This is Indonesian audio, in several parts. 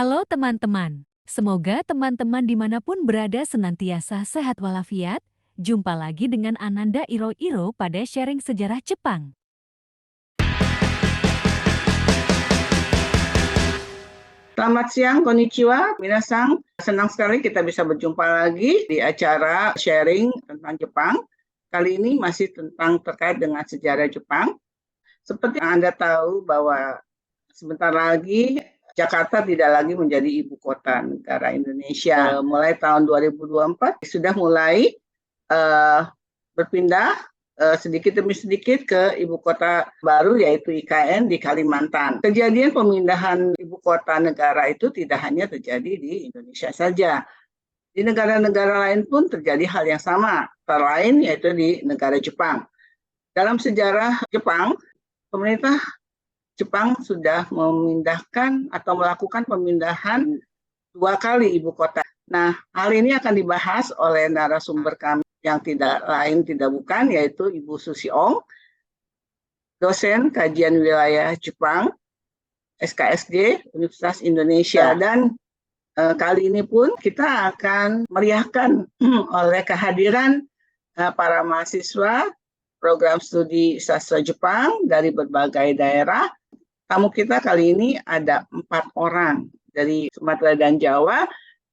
Halo teman-teman, semoga teman-teman dimanapun berada senantiasa sehat walafiat. Jumpa lagi dengan Ananda Iro-Iro pada sharing sejarah Jepang. Selamat siang, konnichiwa, minasang. Senang sekali kita bisa berjumpa lagi di acara sharing tentang Jepang. Kali ini masih terkait dengan sejarah Jepang. Seperti Anda tahu bahwa sebentar lagi Jakarta tidak lagi menjadi ibu kota negara Indonesia. Mulai tahun 2024 sudah mulai berpindah sedikit demi sedikit ke ibu kota baru yaitu IKN di Kalimantan. Kejadian pemindahan ibu kota negara itu tidak hanya terjadi di Indonesia saja. Di negara-negara lain pun terjadi hal yang sama, terlain yaitu di negara Jepang. Dalam sejarah Jepang, pemerintah Jepang sudah memindahkan atau melakukan pemindahan 2 kali ibu kota. Nah, hal ini akan dibahas oleh narasumber kami yang tidak lain tidak bukan yaitu Ibu Susi Ong, dosen kajian wilayah Jepang SKSD Universitas Indonesia. Dan kali ini pun kita akan meriahkan oleh kehadiran para mahasiswa program studi sastra Jepang dari berbagai daerah. Tamu kita kali ini ada 4 orang dari Sumatera dan Jawa.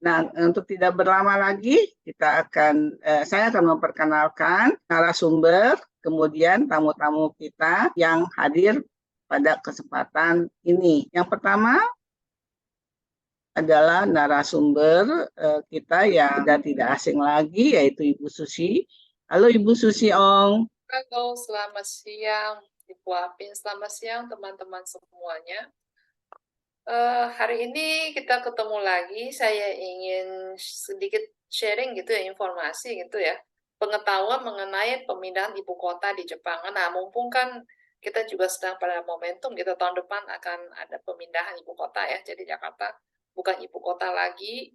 Nah, untuk tidak berlama lagi, saya akan memperkenalkan narasumber, kemudian tamu-tamu kita yang hadir pada kesempatan ini. Yang pertama adalah narasumber kita yang sudah tidak asing lagi, yaitu Ibu Susi. Halo Ibu Susi Ong. Halo, selamat siang Ibu Apin, selamat siang teman-teman semuanya. Hari ini kita ketemu lagi, saya ingin sedikit sharing gitu ya, informasi gitu ya, pengetahuan mengenai pemindahan ibu kota di Jepang. Nah, mumpung kan kita juga sedang pada momentum gitu, tahun depan akan ada pemindahan ibu kota ya, jadi Jakarta bukan ibu kota lagi,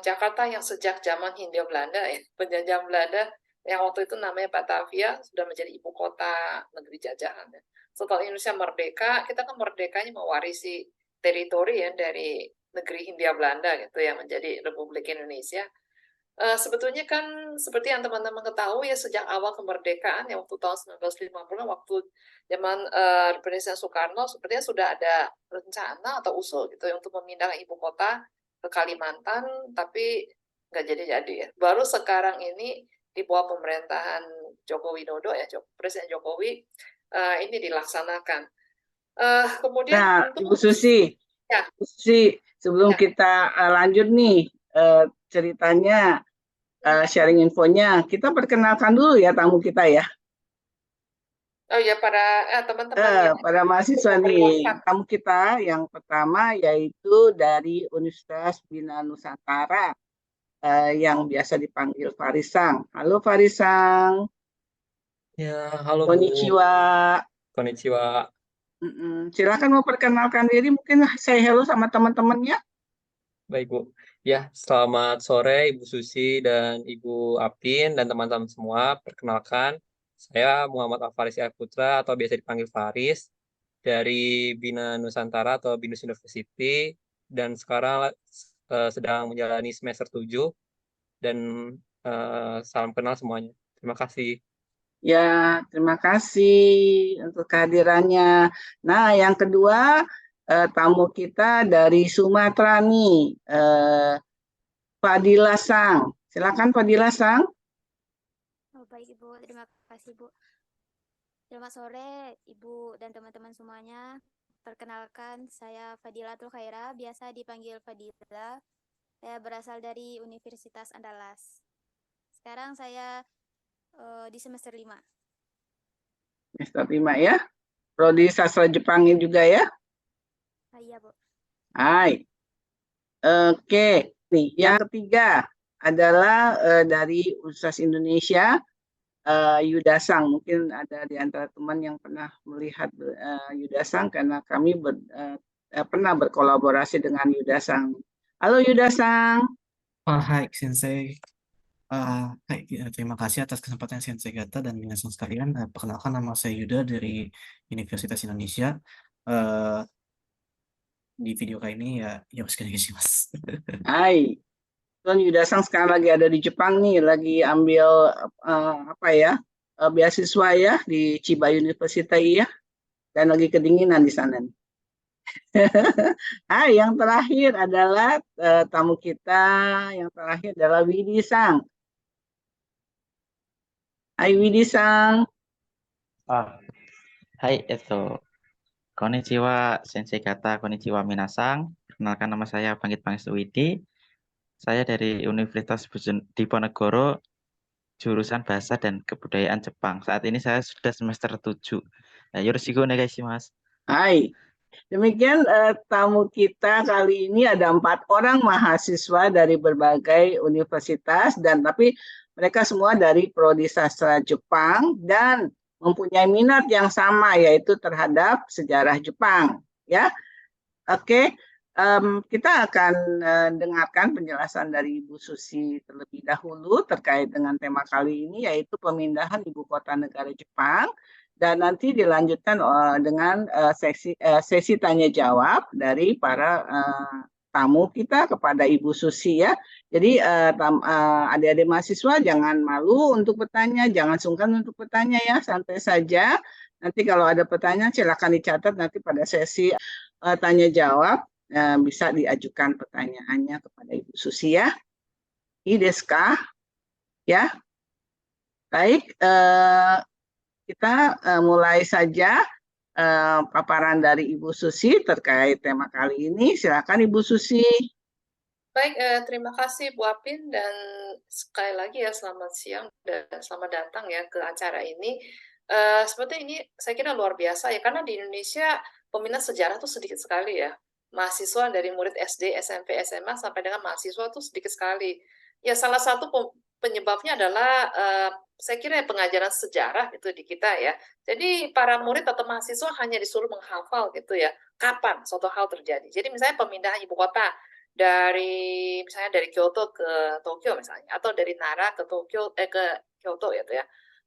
Jakarta yang sejak zaman Hindia Belanda ya, penjajah Belanda yang waktu itu namanya Batavia sudah menjadi ibu kota negeri jajahan. Setelah Indonesia merdeka, kita kan merdekanya mewarisi teritori ya dari negeri Hindia Belanda gitu yang menjadi Republik Indonesia. Sebetulnya kan seperti yang teman-teman ketahui ya sejak awal kemerdekaan ya waktu tahun 1950 waktu zaman Presiden Soekarno sepertinya sudah ada rencana atau usul gitu ya untuk memindahkan ibu kota ke Kalimantan tapi nggak jadi-jadi ya. Baru sekarang ini di bawah pemerintahan Joko Widodo ya Presiden Jokowi ini dilaksanakan. Kemudian Nah, untuk Ibu Susi, ya, sebelum kita lanjut nih ceritanya, sharing infonya, kita perkenalkan dulu ya tamu kita ya. oh ya para teman-teman Pada mahasiswa nih, tamu kita yang pertama yaitu dari Universitas Bina Nusantara yang biasa dipanggil Farisang. Halo Farisang. Ya, halo Bu. Konnichiwa. Konnichiwa. Silakan mau perkenalkan diri, mungkin say hello sama teman-temannya. Baik Bu. Ya, selamat sore Ibu Susi dan Ibu Apin dan teman-teman semua. Perkenalkan, saya Muhammad Al-Faris Putra atau biasa dipanggil Faris dari Bina Nusantara atau Binus University dan sekarang sedang menjalani semester 7 dan salam kenal semuanya. Terima kasih. Ya, terima kasih untuk kehadirannya. Nah, yang kedua tamu kita dari Sumatera nih, Fadila Sang. Silakan Fadila Sang. Oh, baik Ibu, terima kasih Bu. Selamat sore Ibu dan teman-teman semuanya. Perkenalkan, saya Fadilatul Khaira, biasa dipanggil Fadila. Saya berasal dari Universitas Andalas. Sekarang saya di semester 5. Semester 5 ya. Prodi Sastra Jepangnya juga ya. Iya Bu. Hai. Oke, nih yang ketiga adalah dari Universitas Indonesia, Yudasang. Mungkin ada di antara teman yang pernah melihat Yudasang karena kami pernah berkolaborasi dengan Yudasang. Halo Yudasang. Hai Sensei. Terima kasih atas kesempatan Sensei Gata dan minasan sekalian. Perkenalkan nama saya Yuda dari Universitas Indonesia. di video kali ini ya yoroshiku onegaishimasu. Hai, Tuan Yudasang sekarang lagi ada di Jepang nih, lagi ambil beasiswa ya di Chiba University ya, dan lagi kedinginan di sana nih. Yang terakhir adalah tamu kita yang terakhir adalah Widi Sang. Hai Widi Sang. Hai, konnichiwa Sensei Kata, konnichiwa minasang. Perkenalkan nama saya Panggit Pangestu Widi. Saya dari Universitas Diponegoro, jurusan Bahasa dan Kebudayaan Jepang. Saat ini saya sudah semester 7. Yoroshiku onegaishimasu. Hai. Demikian tamu kita kali ini ada 4 orang mahasiswa dari berbagai universitas tapi mereka semua dari Prodi Sastra Jepang dan mempunyai minat yang sama yaitu terhadap sejarah Jepang ya. Oke, kita akan dengarkan penjelasan dari Ibu Susi terlebih dahulu terkait dengan tema kali ini yaitu pemindahan ibu kota negara Jepang. Dan nanti dilanjutkan dengan sesi tanya jawab dari para tamu kita kepada Ibu Susi ya. Jadi adik-adik mahasiswa jangan malu untuk bertanya, jangan sungkan untuk bertanya ya, santai saja. Nanti kalau ada pertanyaan silakan dicatat nanti pada sesi tanya jawab bisa diajukan pertanyaannya kepada Ibu Susi ya. Deska ya. Baik. Kita mulai saja paparan dari Ibu Susi terkait tema kali ini. Silakan Ibu Susi. Baik, terima kasih Bu Apin dan sekali lagi ya selamat siang dan selamat datang ya ke acara ini. Seperti ini saya kira luar biasa ya karena di Indonesia peminat sejarah tuh sedikit sekali ya. Mahasiswa dari murid SD, SMP, SMA sampai dengan mahasiswa tuh sedikit sekali. Ya salah satu penyebabnya adalah saya kira pengajaran sejarah gitu di kita ya. Jadi para murid atau mahasiswa hanya disuruh menghafal gitu ya. Kapan suatu hal terjadi. Jadi misalnya pemindahan ibu kota misalnya dari Kyoto ke Tokyo misalnya atau dari Nara ke Tokyo ke Kyoto gitu ya.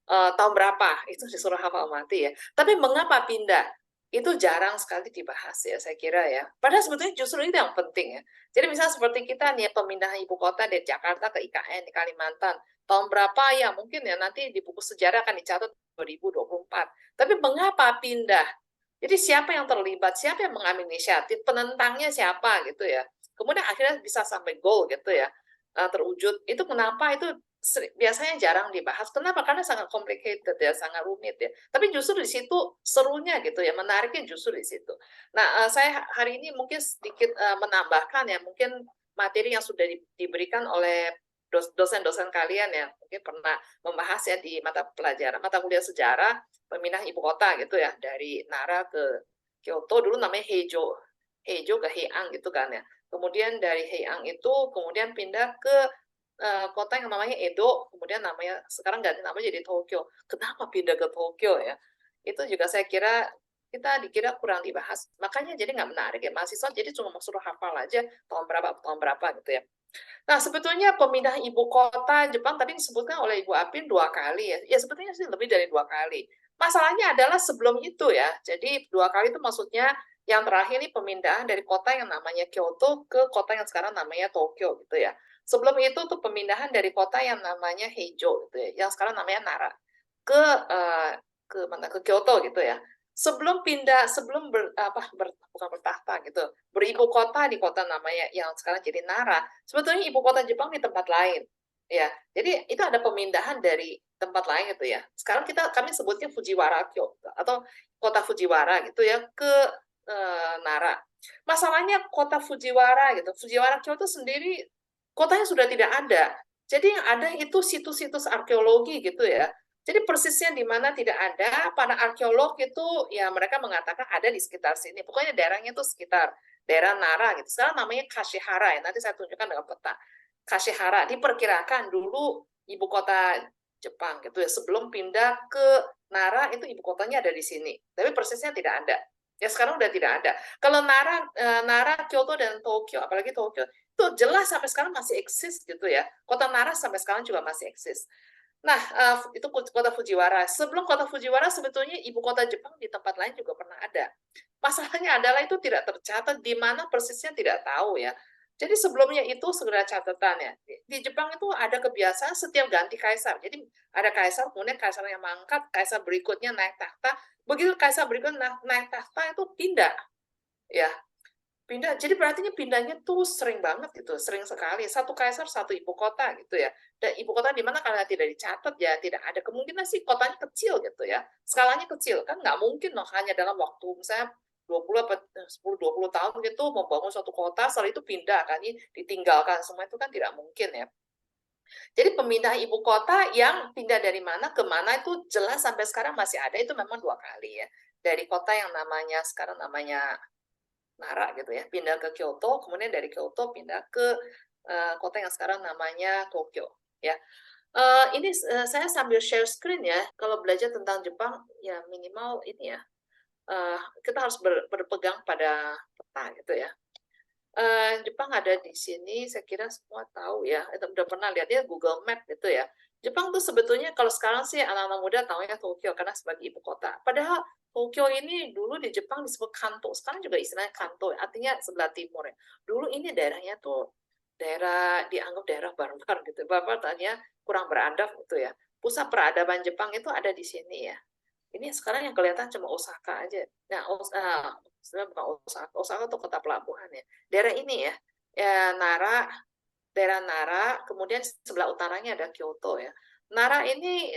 Tahun berapa itu disuruh hafal mati ya. Tapi mengapa pindah? Itu jarang sekali dibahas ya saya kira ya. Padahal sebetulnya justru itu yang penting ya. Jadi misalnya seperti kita nih pemindahan ibu kota dari Jakarta ke IKN di Kalimantan. Tahun berapa ya mungkin ya nanti di buku sejarah akan dicatat 2024. Tapi mengapa pindah? Jadi siapa yang terlibat, siapa yang mengambil inisiatif, penentangnya siapa gitu ya. Kemudian akhirnya bisa sampai goal gitu ya, terwujud. Itu kenapa itu biasanya jarang dibahas. Kenapa? Karena sangat complicated ya, sangat rumit ya. Tapi justru di situ serunya gitu ya, menariknya justru di situ. Nah, saya hari ini mungkin sedikit menambahkan ya, mungkin materi yang sudah diberikan oleh dosen-dosen kalian ya, mungkin pernah membahas ya di mata kuliah sejarah pemindahan ibu kota gitu ya, dari Nara ke Kyoto dulu namanya Heijo ke Heian gitu kan ya. Kemudian dari Heian itu kemudian pindah ke kota yang namanya Edo, kemudian sekarang ganti nama jadi Tokyo. Kenapa pindah ke Tokyo ya? Itu juga saya kira kita dikira kurang dibahas. Makanya jadi nggak menarik ya. Mahasiswa jadi cuma suruh hafal aja tahun berapa gitu ya. Nah, sebetulnya pemindahan ibu kota Jepang tadi disebutkan oleh Ibu Apin 2 kali ya. Ya sebetulnya sih lebih dari 2 kali. Masalahnya adalah sebelum itu ya. Jadi 2 kali itu maksudnya yang terakhir ini pemindahan dari kota yang namanya Kyoto ke kota yang sekarang namanya Tokyo gitu ya. Sebelum itu tuh pemindahan dari kota yang namanya Heijo gitu ya, yang sekarang namanya Nara ke ke Kyoto gitu ya. Sebelum bukan bertahta gitu, beribu kota di kota namanya yang sekarang jadi Nara. Sebetulnya ibu kota Jepang di tempat lain, ya. Jadi itu ada pemindahan dari tempat lain gitu ya. Sekarang kami sebutnya Fujiwara Kyoto atau kota Fujiwara gitu ya ke Nara. Masalahnya kota Fujiwara gitu, Fujiwara Kyoto sendiri kotanya sudah tidak ada. Jadi yang ada itu situs-situs arkeologi gitu ya. Jadi persisnya di mana tidak ada, para arkeolog itu ya mereka mengatakan ada di sekitar sini. Pokoknya daerahnya itu sekitar daerah Nara gitu. Sekarang namanya Kashihara ya. Nanti saya tunjukkan dengan peta. Kashihara diperkirakan dulu ibu kota Jepang gitu ya. Sebelum pindah ke Nara itu ibu kotanya ada di sini. Tapi persisnya tidak ada. Ya sekarang udah tidak ada. Kalau Nara, Kyoto dan Tokyo, apalagi Tokyo itu jelas sampai sekarang masih eksis gitu ya. Kota Nara sampai sekarang juga masih eksis. Nah, itu kota Fujiwara. Sebelum kota Fujiwara sebetulnya ibu kota Jepang di tempat lain juga pernah ada. Masalahnya adalah itu tidak tercatat, di mana persisnya tidak tahu ya. Jadi sebelumnya itu segera catatan ya. Di Jepang itu ada kebiasaan setiap ganti kaisar. Jadi ada kaisar, kemudian kaisar yang mangkat, kaisar berikutnya naik tahta. Begitu kaisar berikutnya naik tahta itu pindah. Ya, pindah. Jadi berarti pindahnya tuh sering banget gitu, sering sekali. Satu kaisar, satu ibu kota gitu ya. Dan ibu kota di mana karena tidak dicatat ya, tidak ada kemungkinan sih kotanya kecil gitu ya. Skalanya kecil kan nggak mungkin loh hanya dalam waktu misalnya 20 apa 10-20 tahun gitu membangun suatu kota, setelah itu pindah kan, ditinggalkan semua itu kan tidak mungkin ya. Jadi pemindahan ibu kota yang pindah dari mana ke mana itu jelas sampai sekarang masih ada, itu memang 2 kali ya. Dari kota yang namanya sekarang namanya Nara gitu ya, pindah ke Kyoto, kemudian dari Kyoto pindah ke kota yang sekarang namanya Tokyo ya. Ini saya sambil share screen ya. Kalau belajar tentang Jepang ya minimal ini ya, kita harus berpegang pada peta gitu ya. Jepang ada di sini, saya kira semua tahu ya, udah pernah lihat ya Google Map gitu ya. Jepang tuh sebetulnya kalau sekarang sih anak-anak muda tahunya Tokyo karena sebagai ibu kota. Padahal Tokyo ini dulu di Jepang disebut Kanto, sekarang juga istilahnya Kanto, artinya sebelah timur ya. Dulu ini daerahnya tuh dianggap daerah barbar gitu, barbar tadinya kurang beradab gitu ya. Pusat peradaban Jepang itu ada di sini ya. Ini sekarang yang kelihatan cuma Osaka aja. Nah, sebenarnya bukan Osaka. Osaka itu kota pelabuhan ya. Daerah ini ya, daerah Nara, kemudian sebelah utaranya ada Kyoto ya. Nara ini,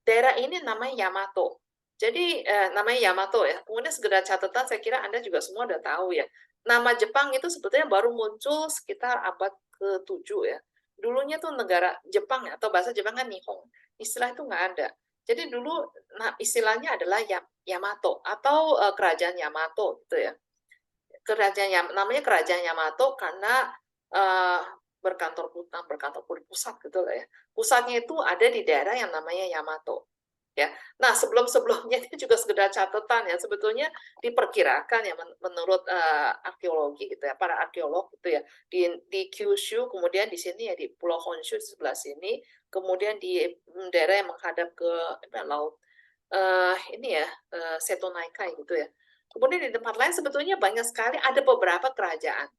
daerah ini namanya Yamato. Jadi namanya Yamato ya. Kemudian segera catatan, saya kira Anda juga semua udah tahu ya. Nama Jepang itu sebetulnya baru muncul sekitar abad ke-7 ya. Dulunya tuh negara Jepang ya, atau bahasa Jepang kan Nihon. Istilah itu nggak ada. Jadi dulu istilahnya adalah Yamato atau kerajaan Yamato gitu ya. Namanya kerajaan Yamato karena berkantor pusat gitu lah ya. Pusatnya itu ada di daerah yang namanya Yamato. Ya. Nah, sebelum-sebelumnya itu juga sekedar catatan ya, sebetulnya diperkirakan ya menurut arkeologi gitu ya, para arkeolog gitu ya, di Kyushu, kemudian di sini ya di Pulau Honshu sebelah sini, kemudian di daerah yang menghadap ke laut ini ya Seto Naikai gitu ya. Kemudian di tempat lain sebetulnya banyak sekali ada beberapa kerajaan.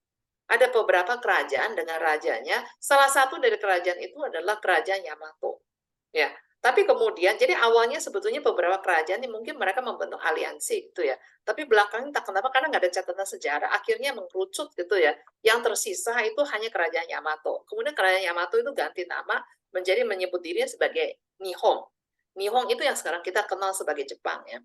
Ada beberapa kerajaan dengan rajanya. Salah satu dari kerajaan itu adalah kerajaan Yamato. Ya. Tapi kemudian, jadi awalnya sebetulnya beberapa kerajaan yang mungkin mereka membentuk aliansi gitu ya. Tapi belakangnya tak kenapa karena nggak ada catatan sejarah, akhirnya mengkerucut gitu ya. Yang tersisa itu hanya kerajaan Yamato. Kemudian kerajaan Yamato itu ganti nama menjadi menyebut dirinya sebagai Nihon. Nihon itu yang sekarang kita kenal sebagai Jepang ya.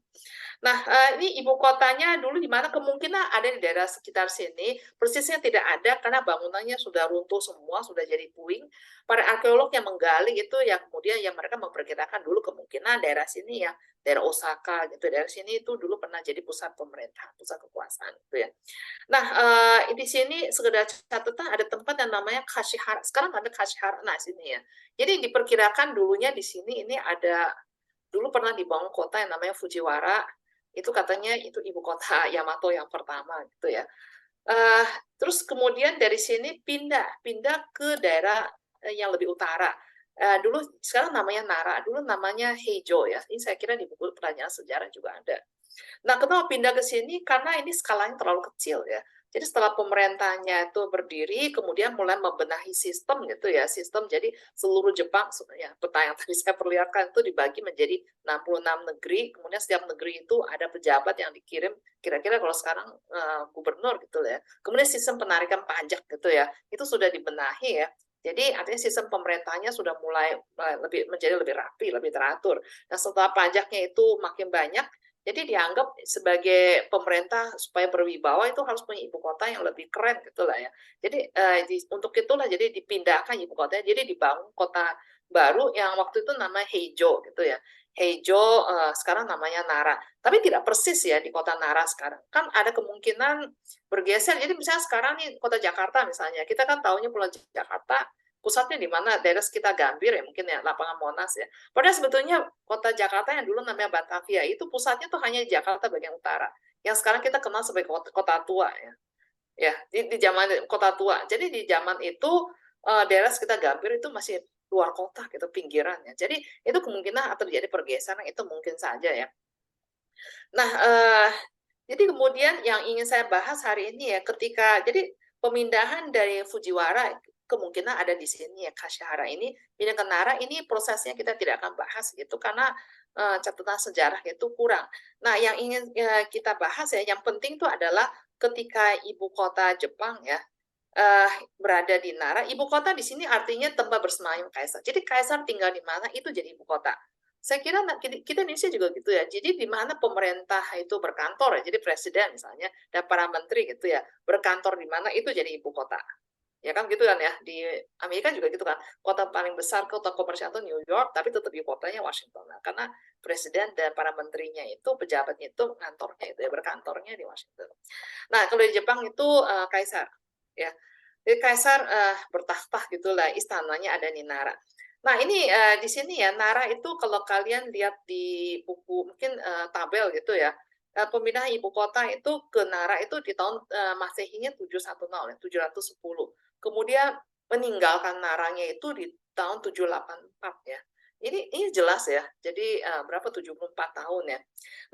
Nah, ini ibu kotanya dulu di mana kemungkinan ada di daerah sekitar sini, persisnya tidak ada karena bangunannya sudah runtuh semua, sudah jadi puing. Para arkeolog yang menggali itu yang kemudian yang mereka memperkirakan dulu kemungkinan daerah sini ya, daerah Osaka gitu, daerah sini itu dulu pernah jadi pusat pemerintahan, pusat kekuasaan gitu ya. Nah, di sini sekedar catatan ada tempat yang namanya Kashihara. Sekarang ada Kashihara nah sini ya. Jadi diperkirakan dulunya di sini ini ada dulu pernah dibangun kota yang namanya Fujiwara, itu katanya itu ibu kota Yamato yang pertama gitu ya. Terus kemudian dari sini pindah ke daerah yang lebih utara. Dulu sekarang namanya Nara, dulu namanya Heijo ya. Ini saya kira di buku pelajaran sejarah juga ada. Nah, kenapa pindah ke sini? Karena ini skalanya terlalu kecil ya. Jadi setelah pemerintahnya itu berdiri, kemudian mulai membenahi sistem gitu ya, sistem jadi seluruh Jepang, ya peta yang tadi saya perlihatkan itu dibagi menjadi 66 negeri, kemudian setiap negeri itu ada pejabat yang dikirim, kira-kira kalau sekarang gubernur gitu ya. Kemudian sistem penarikan pajak gitu ya, itu sudah dibenahi ya. Jadi artinya sistem pemerintahnya sudah mulai menjadi lebih rapi, lebih teratur. Nah setelah pajaknya itu makin banyak, jadi dianggap sebagai pemerintah supaya berwibawa itu harus punya ibu kota yang lebih keren gitu lah ya. Jadi untuk itulah jadi dipindahkan ibu kotanya, jadi dibangun kota baru yang waktu itu namanya Heijo gitu ya. Heijo sekarang namanya Nara. Tapi tidak persis ya di kota Nara sekarang. Kan ada kemungkinan bergeser. Jadi misalnya sekarang nih kota Jakarta misalnya, kita kan tahunya Pulau Jakarta pusatnya di mana? Daerah sekitar Gambir ya, mungkin ya, lapangan Monas ya. Padahal sebetulnya kota Jakarta yang dulu namanya Batavia, itu pusatnya tuh hanya di Jakarta bagian utara. Yang sekarang kita kenal sebagai kota tua ya. Ya, di zaman kota tua. Jadi di zaman itu daerah sekitar Gambir itu masih luar kota gitu, pinggiran ya. Jadi itu kemungkinan terjadi pergeseran itu mungkin saja ya. Nah, jadi kemudian yang ingin saya bahas hari ini ya, jadi pemindahan dari Fujiwara kemungkinan ada di sini ya, Kashihara ini pindah ke Nara, ini prosesnya kita tidak akan bahas gitu karena catatan sejarah itu kurang. Nah, yang ingin kita bahas ya, yang penting itu adalah ketika ibu kota Jepang ya berada di Nara, ibu kota di sini artinya tempat bersemayam kaisar. Jadi kaisar tinggal di mana itu jadi ibu kota. Saya kira kita Indonesia juga gitu ya. Jadi di mana pemerintah itu berkantor ya, jadi presiden misalnya dan para menteri gitu ya, berkantor di mana itu jadi ibu kota. Ya kan gitu kan ya. Di Amerika juga gitu kan. Kota paling besar kota komersial itu New York, tapi tetap ibu kotanya Washington. Nah, karena presiden dan para menterinya itu pejabatnya itu kantornya itu ya berkantornya di Washington. Nah, kalau di Jepang itu kaisar ya. Jadi kaisar bertakhta gitulah, istananya ada di Nara. Nah, ini di sini ya, Nara itu kalau kalian lihat di buku mungkin tabel gitu ya, pemindahan ibu kota itu ke Nara itu di tahun Masehinya 710 ya, 710. Kemudian meninggalkan Naranya itu di tahun 784 ya. Ini jelas ya. Jadi berapa 74 tahun ya.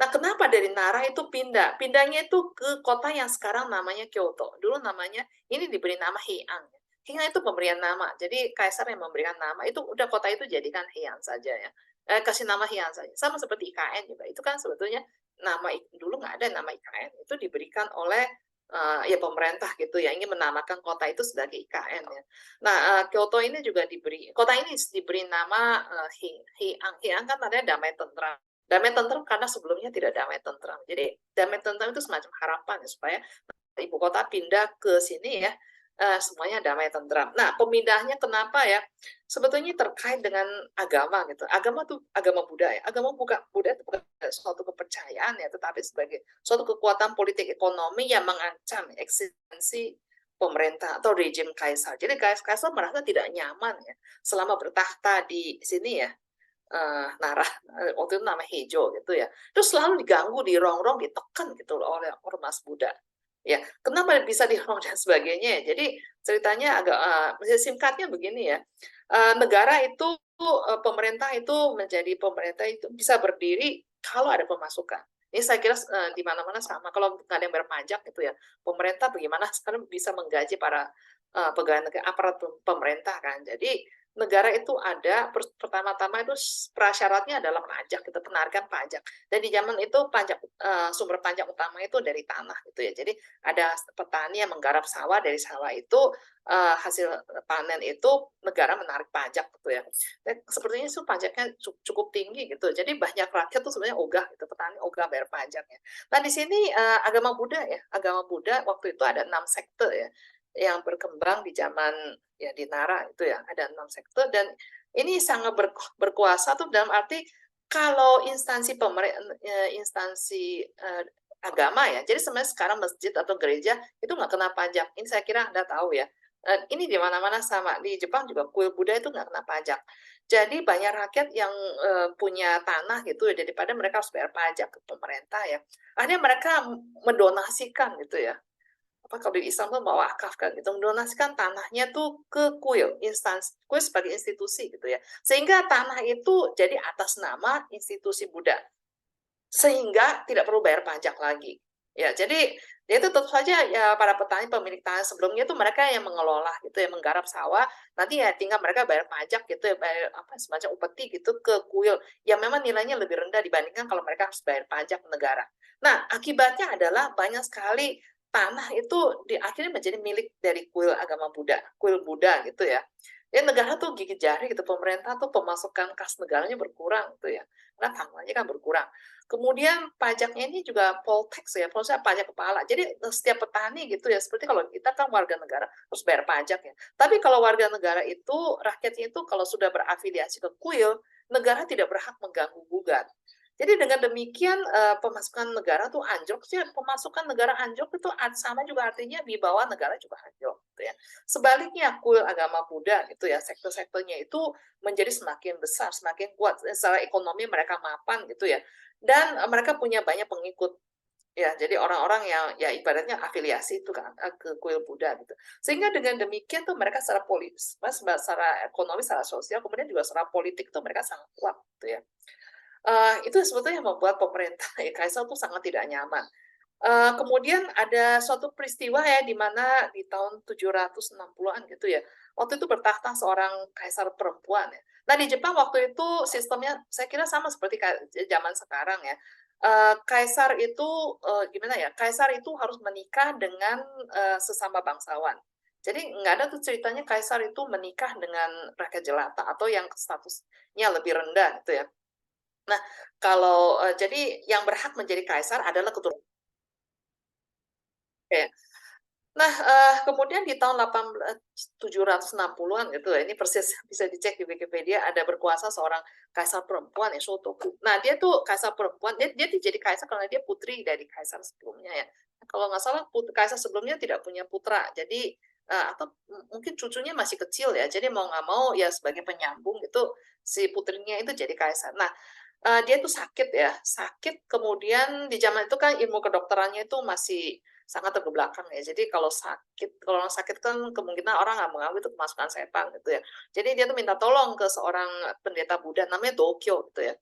Nah, kenapa dari Nara itu pindah? Pindahnya itu ke kota yang sekarang namanya Kyoto. Dulu namanya ini diberi nama Heian. Heian itu pemberian nama. Jadi kaisar yang memberikan nama itu udah kota itu jadikan Heian saja ya. Kasih nama Heian saja. Sama seperti IKN juga. Itu kan sebetulnya nama dulu nggak ada nama IKN. Itu diberikan oleh ya pemerintah gitu ya ingin menamakan kota itu sebagai IKN ya. Nah, Kyoto ini juga kota ini diberi nama Heian. Heian kan artinya damai tentram. Damai tentram karena sebelumnya tidak damai tentram. Jadi damai tentram itu semacam harapan ya, supaya ibu kota pindah ke sini ya semuanya damai tentram. Nah, pemindahnya kenapa ya? Sebetulnya terkait dengan agama gitu. Agama tuh agama Buddha ya. Agama Buddha itu bukan suatu kepercayaan ya, tetapi sebagai suatu kekuatan politik ekonomi yang mengancam eksistensi pemerintah atau rejim kaisar. Jadi kaisar merasa tidak nyaman ya selama bertakhta di sini ya. Nara waktu itu nama Heijo gitu ya. Terus selalu diganggu, dirongrong, ditekan gitu loh oleh ormas Buddha. Ya, kenapa bisa dirongrong dan sebagainya ya. Jadi ceritanya agak singkatnya begini ya. Negara itu pemerintah itu menjadi pemerintah itu bisa berdiri kalau ada pemasukan. Ini saya kira di mana-mana sama. Kalau nggak ada yang berpajak gitu ya, pemerintah bagaimana sekarang bisa menggaji para pegawai negara, aparat pemerintah kan. Jadi negara itu ada pertama-tama itu prasyaratnya adalah pajak, kita penarikan pajak. Dan di zaman itu sumber pajak utama itu dari tanah gitu ya. Jadi ada petani yang menggarap sawah, dari sawah itu hasil panen itu negara menarik pajak gitu ya. Dan sepertinya itu pajaknya cukup tinggi gitu. Jadi banyak rakyat tuh sebenarnya ogah gitu, petani ogah bayar pajaknya. Nah, di sini agama Buddha ya. Agama Buddha waktu itu ada 6 sekte ya yang berkembang di zaman ya di Nara itu ya ada 6 sekte dan ini sangat berkuasa tuh dalam arti kalau instansi instansi agama ya jadi sebenarnya sekarang masjid atau gereja itu nggak kena pajak ini saya kira Anda tahu ya ini di mana-mana sama di Jepang juga kuil Buddha itu nggak kena pajak jadi banyak rakyat yang punya tanah gitu ya daripada mereka harus bayar pajak ke pemerintah ya akhirnya mereka mendonasikan gitu ya kalau di Islam tuh bawa wakaf kan gitu mendonasikan tanahnya tuh ke kuil kuil sebagai institusi gitu ya sehingga tanah itu jadi atas nama institusi Buddha sehingga tidak perlu bayar pajak lagi ya jadi itu tentu saja ya para petani pemilik tanah sebelumnya itu mereka yang mengelola gitu ya menggarap sawah nanti ya tinggal mereka bayar pajak gitu ya bayar semacam upeti gitu ke kuil yang memang nilainya lebih rendah dibandingkan kalau mereka harus bayar pajak ke negara nah akibatnya adalah banyak sekali tanah itu akhirnya menjadi milik dari kuil agama Buddha, kuil Buddha gitu ya. Ya negara tuh gigit jari gitu, pemerintah tuh pemasukan kas negaranya berkurang gitu ya. Karena tanahnya kan berkurang. Kemudian pajaknya ini juga poll tax ya, maksudnya pajak kepala. Jadi setiap petani gitu ya, seperti kalau kita kan warga negara harus bayar pajak ya. Tapi kalau warga negara itu, rakyatnya itu kalau sudah berafiliasi ke kuil, negara tidak berhak mengganggu gugat. Jadi dengan demikian pemasukan negara tuh anjlok, pemasukan negara anjlok itu sama juga artinya di bawah negara juga anjlok gitu ya. Sebaliknya kuil agama Buddha gitu ya, sektor-sektornya itu menjadi semakin besar, semakin kuat secara ekonomi mereka mapan gitu ya. Dan mereka punya banyak pengikut Ya, jadi orang-orang yang ya ibaratnya afiliasi itu kan ke kuil Buddha gitu. Sehingga dengan demikian tuh mereka secara politis, secara ekonomi, secara sosial, kemudian juga secara politik tuh mereka sangat kuat gitu ya. Itu sebetulnya membuat pemerintah Kaisar tuh sangat tidak nyaman. Kemudian ada suatu peristiwa ya di mana di tahun 760-an gitu ya. Waktu itu bertahta seorang kaisar perempuan ya. Nah, di Jepang waktu itu sistemnya saya kira sama seperti zaman sekarang ya. Kaisar itu gimana ya? Kaisar itu harus menikah dengan sesama bangsawan. Jadi nggak ada tuh ceritanya kaisar itu menikah dengan rakyat jelata atau yang statusnya lebih rendah gitu ya. Nah, kalau jadi yang berhak menjadi kaisar adalah keturunan. Oke. Nah, kemudian di tahun 760-an gitu ya, ini persis bisa dicek di Wikipedia, ada berkuasa seorang kaisar perempuan ya, Shotoku. Nah, dia tuh kaisar perempuan, dia jadi kaisar karena dia putri dari kaisar sebelumnya ya. Kalau nggak salah kaisar sebelumnya tidak punya putra, jadi atau mungkin cucunya masih kecil ya, jadi mau nggak mau ya sebagai penyambung itu si putrinya itu jadi kaisar. Nah, dia tuh sakit ya, sakit kemudian di zaman itu kan ilmu kedokterannya itu masih sangat terbelakang ya. Jadi kalau orang sakit kan kemungkinan orang nggak menganggap itu kemasukan setan gitu ya. Jadi dia tuh minta tolong ke seorang pendeta Buddha namanya Dokyo gitu ya.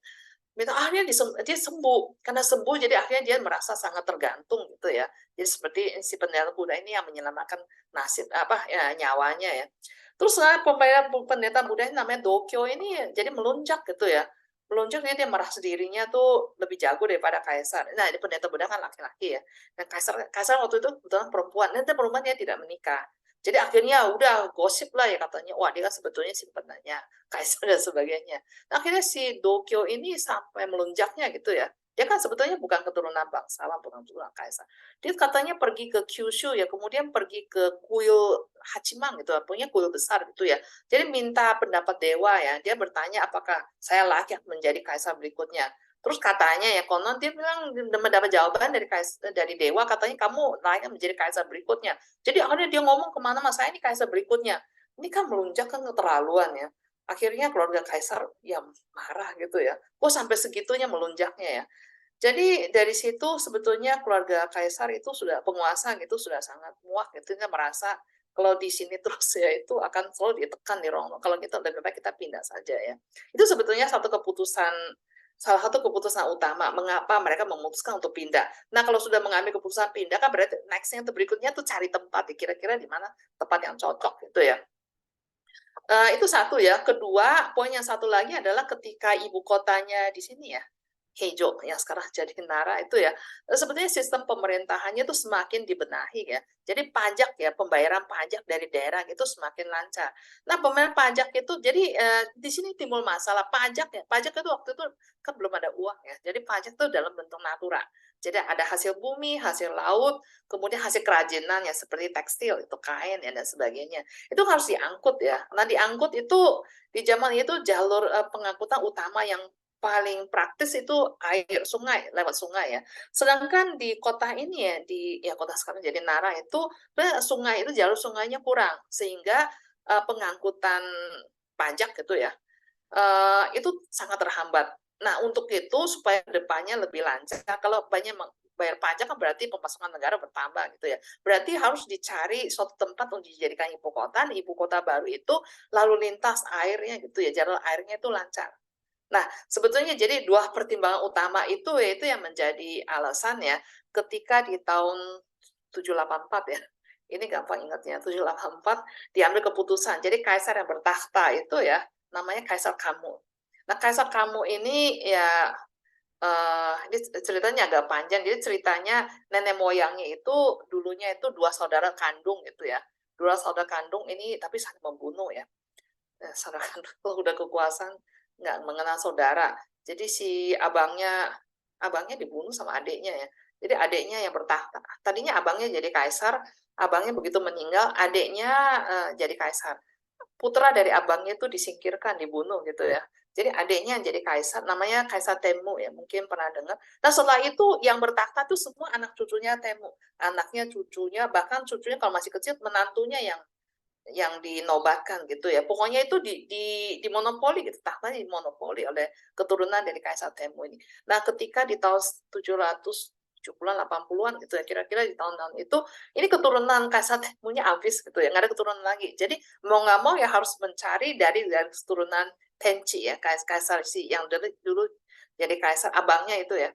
Minta akhirnya dia sembuh. Karena sembuh jadi akhirnya dia merasa sangat tergantung gitu ya. Jadi seperti si pendeta Buddha ini yang menyelamatkan nasib nyawanya ya. Terus pendeta Buddha ini namanya Dokyo ini jadi melunjak gitu ya. Melunjak dia merasa dirinya tuh lebih jago daripada kaisar. Nah, ini pendeta Buddha kan laki-laki ya. Dan kaisar waktu itu kebetulan perempuan. Dan perempuan dia tidak menikah. Jadi akhirnya udah gosip lah ya katanya. Wah, dia kan sebetulnya simpenannya kaisar dan sebagainya. Nah, akhirnya si Dokyo ini sampai melunjaknya gitu ya. Dia kan sebetulnya bukan keturunan bangsawan, bukan keturunan kaisar. Dia katanya pergi ke Kyushu ya, kemudian pergi ke kuil Hachiman gitu, punya kuil besar gitu ya. Jadi minta pendapat dewa ya. Dia bertanya apakah saya layak menjadi kaisar berikutnya. Terus katanya ya konon dia bilang mendapat jawaban dari dewa, katanya kamu layak menjadi kaisar berikutnya. Jadi akhirnya dia ngomong kemana-mana, saya ini kaisar berikutnya. Ini kan melunjak kan keterlaluan ya. Akhirnya keluarga kaisar ya marah gitu ya. Kok sampai segitunya melunjaknya ya. Jadi dari situ sebetulnya keluarga kaisar itu sudah penguasa gitu sudah sangat muak gitu, dia merasa kalau di sini terus ya itu akan selalu ditekan di Romo. Kalau kita lebih baik kita pindah saja ya. Itu sebetulnya salah satu keputusan utama mengapa mereka memutuskan untuk pindah. Nah, kalau sudah mengambil keputusan pindah kan berarti next-nya itu berikutnya tuh cari tempat ya, kira-kira di mana tempat yang cocok gitu ya. Itu satu ya. Kedua, poin yang satu lagi adalah ketika ibu kotanya di sini ya, Heijo yang sekarang jadi Nara itu ya, sebetulnya sistem pemerintahannya itu semakin dibenahi ya. Jadi pajak ya, pembayaran pajak dari daerah itu semakin lancar. Nah, pembayaran pajak itu jadi di sini timbul masalah pajak ya. Pajak itu waktu itu kan belum ada uang ya. Jadi pajak itu dalam bentuk natura. Jadi ada hasil bumi, hasil laut, kemudian hasil kerajinan ya seperti tekstil, itu kain ya dan sebagainya. Itu harus diangkut ya. Nah, diangkut itu di zaman itu jalur pengangkutan utama yang paling praktis itu air sungai, lewat sungai ya. Sedangkan di kota ini ya kota sekarang jadi Nara itu sungai itu jalur sungainya kurang sehingga pengangkutan pajak gitu ya itu sangat terhambat. Nah, untuk itu supaya depannya lebih lancar, kalau banyak bayar pajak kan berarti pemasukan negara bertambah gitu ya. Berarti harus dicari suatu tempat untuk dijadikan ibu kota. Nah, ibu kota baru itu lalu lintas airnya gitu ya, jalur airnya itu lancar. Nah, sebetulnya jadi dua pertimbangan utama itu yaitu yang menjadi alasan ya ketika di tahun 784 ya. Ini gampang ingatnya, 784 diambil keputusan. Jadi kaisar yang bertakhta itu ya namanya Kaisar Kamu. Nah, Kaisar Kamu ini ya ini ceritanya agak panjang. Jadi ceritanya nenek moyangnya itu dulunya itu dua saudara kandung gitu ya. Dua saudara kandung ini tapi saling membunuh ya. Saudara kandung kalau udah kekuasaan nggak mengenal saudara. Jadi si abangnya dibunuh sama adiknya ya. Jadi adiknya yang bertahta. Tadinya abangnya jadi kaisar, abangnya begitu meninggal, adiknya jadi kaisar. Putra dari abangnya itu disingkirkan, dibunuh gitu ya. Jadi adiknya yang jadi kaisar, namanya Kaisar Temu ya, mungkin pernah dengar. Nah, setelah itu yang bertahta itu semua anak cucunya Temu. Anaknya, cucunya, bahkan cucunya kalau masih kecil menantunya yang dinobatkan gitu ya. Pokoknya itu di monopoli gitu, tahtanya dimonopoli oleh keturunan dari Kaisar Temu ini. Nah, ketika di tahun 700 70-an, 80-an gitu ya, kira-kira di tahun-tahun itu, ini keturunan Kaisar Tenmunya habis gitu ya, nggak ada keturunan lagi. Jadi mau nggak mau ya harus mencari dari keturunan Tenchi ya, kaisar si yang dulu jadi kaisar abangnya itu ya.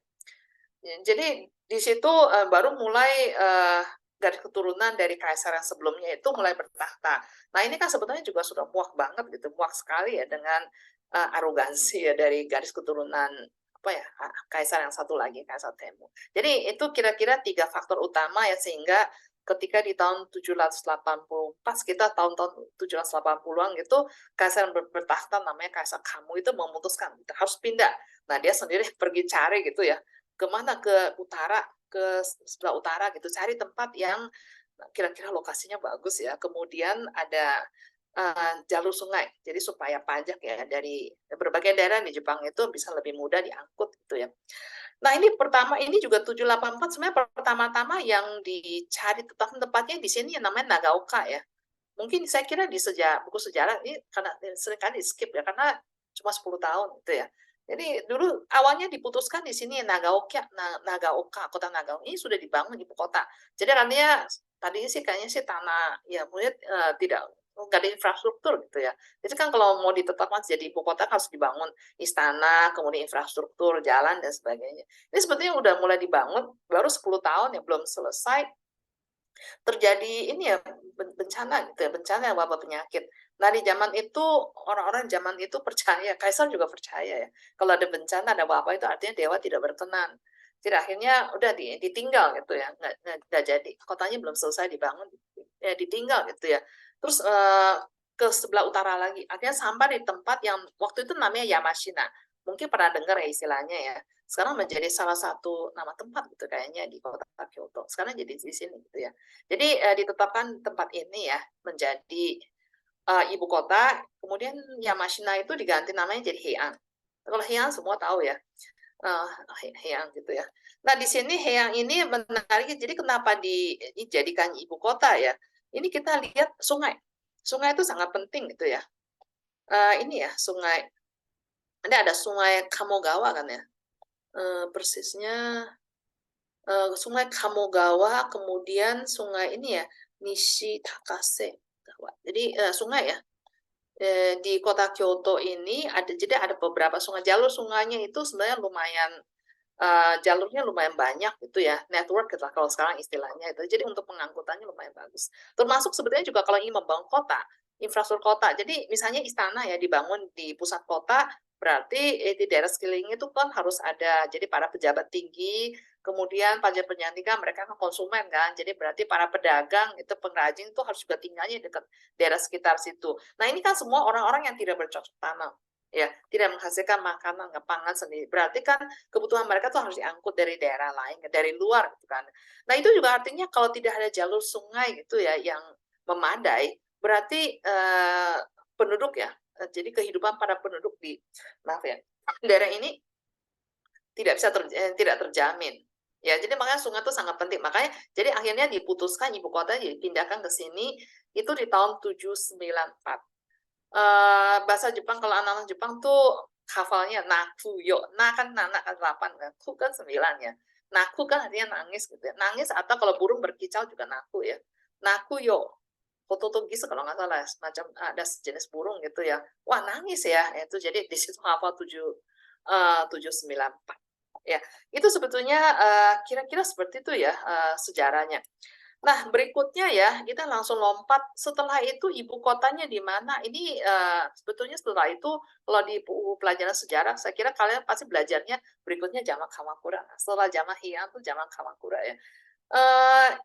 Jadi di situ baru mulai dari keturunan dari kaisar yang sebelumnya itu mulai bertahta. Nah ini kan sebetulnya juga sudah muak banget gitu, muak sekali ya dengan arogansi ya dari garis keturunan apa ya kaisar yang satu lagi, Kaisar Temu. Jadi itu kira-kira 3 faktor utama ya sehingga ketika di tahun 780 pas kita tahun-tahun 780-an gitu kaisar yang bertahta namanya Kaisar Kamu itu memutuskan kita harus pindah. Nah dia sendiri pergi cari gitu ya kemana ke utara ke sebelah utara gitu cari tempat yang kira-kira lokasinya bagus ya kemudian ada jalur sungai jadi supaya pajak ya dari berbagai daerah di Jepang itu bisa lebih mudah diangkut gitu ya. Nah ini pertama ini juga 784 sebenarnya pertama-tama yang dicari tempatnya di sini yang namanya Nagaoka ya. Mungkin saya kira di buku sejarah ini karena seringkali di skip ya karena cuma 10 tahun gitu ya. Jadi dulu awalnya diputuskan di sini Nagaoka, kota Nagaoka ini sudah dibangun ibu kota. Jadi artinya tadinya sih kayaknya sih tanah ya mungkin tidak nggak ada infrastruktur gitu ya. Jadi kan kalau mau ditetapkan jadi ibu kota harus dibangun istana, kemudian infrastruktur, jalan dan sebagainya. Ini sebetulnya udah mulai dibangun baru 10 tahun ya belum selesai terjadi ini ya bencana gitu ya, bencana yang wabah penyakit. Nah di zaman itu orang-orang zaman itu percaya, kaisar juga percaya ya, kalau ada bencana ada wabah itu artinya dewa tidak berkenan. Jadi akhirnya udah ditinggal gitu ya, nggak jadi. Kotanya belum selesai dibangun, ya ditinggal gitu ya. Terus ke sebelah utara lagi, akhirnya sampai di tempat yang waktu itu namanya Yamashina. Mungkin pernah dengar ya istilahnya ya. Sekarang menjadi salah satu nama tempat gitu kayaknya di kota Kyoto. Sekarang jadi di sini gitu ya. Jadi ditetapkan tempat ini ya menjadi ibu kota, kemudian Yamashina itu diganti namanya jadi Heian. Kalau Heian semua tahu ya, Heian gitu ya. Nah di sini Heian ini menarik, jadi kenapa dijadikan ibu kota ya? Ini kita lihat sungai. Sungai itu sangat penting gitu ya. Ini ya sungai, ini ada sungai Kamogawa kan ya. Persisnya sungai Kamogawa, kemudian sungai ini ya Nishi Takase. Jadi sungai ya di kota Kyoto ini jadi ada beberapa sungai. Jalur sungainya itu sebenarnya lumayan jalurnya lumayan banyak gitu ya, network gitu kalau sekarang istilahnya itu. Jadi untuk pengangkutannya lumayan bagus. Termasuk sebetulnya juga kalau ingin membangun kota, infrastruktur kota. Jadi misalnya istana ya dibangun di pusat kota, berarti di daerah sekelilingnya itu kan harus ada jadi para pejabat tinggi, kemudian pajak penyantikan mereka kan konsumen kan. Jadi berarti para pedagang itu pengrajin itu harus juga tinggalnya dekat daerah sekitar situ. Nah, ini kan semua orang-orang yang tidak bercocok tanam. Ya, tidak menghasilkan makanan, pangan sendiri. Berarti kan kebutuhan mereka tuh harus diangkut dari daerah lain, dari luar gitu kan. Nah, itu juga artinya kalau tidak ada jalur sungai gitu ya yang memadai, berarti penduduk ya, jadi kehidupan para penduduk di maaf ya, daerah ini tidak bisa tidak terjamin. Ya, jadi makanya sungai itu sangat penting. Makanya jadi akhirnya diputuskan ibu kota dipindahkan ke sini itu di tahun 794. Bahasa Jepang kalau anak-anak Jepang tuh hafalnya nakuyo. Na kan anak kan 8 kan, ku kan 9 ya. Naku kan artinya nangis gitu ya. Nangis atau kalau burung berkicau juga naku ya. Nakuyo. Hototogis kalau nggak salah semacam ada sejenis burung gitu ya. Wah, nangis ya. Itu jadi di situ hafal 794. Ya, itu sebetulnya kira-kira seperti itu ya sejarahnya. Nah, berikutnya ya, kita langsung lompat. Setelah itu ibu kotanya di mana? Ini sebetulnya setelah itu kalau di pelajaran sejarah, saya kira kalian pasti belajarnya berikutnya zaman Kamakura. Setelah zaman Heian itu zaman Kamakura ya.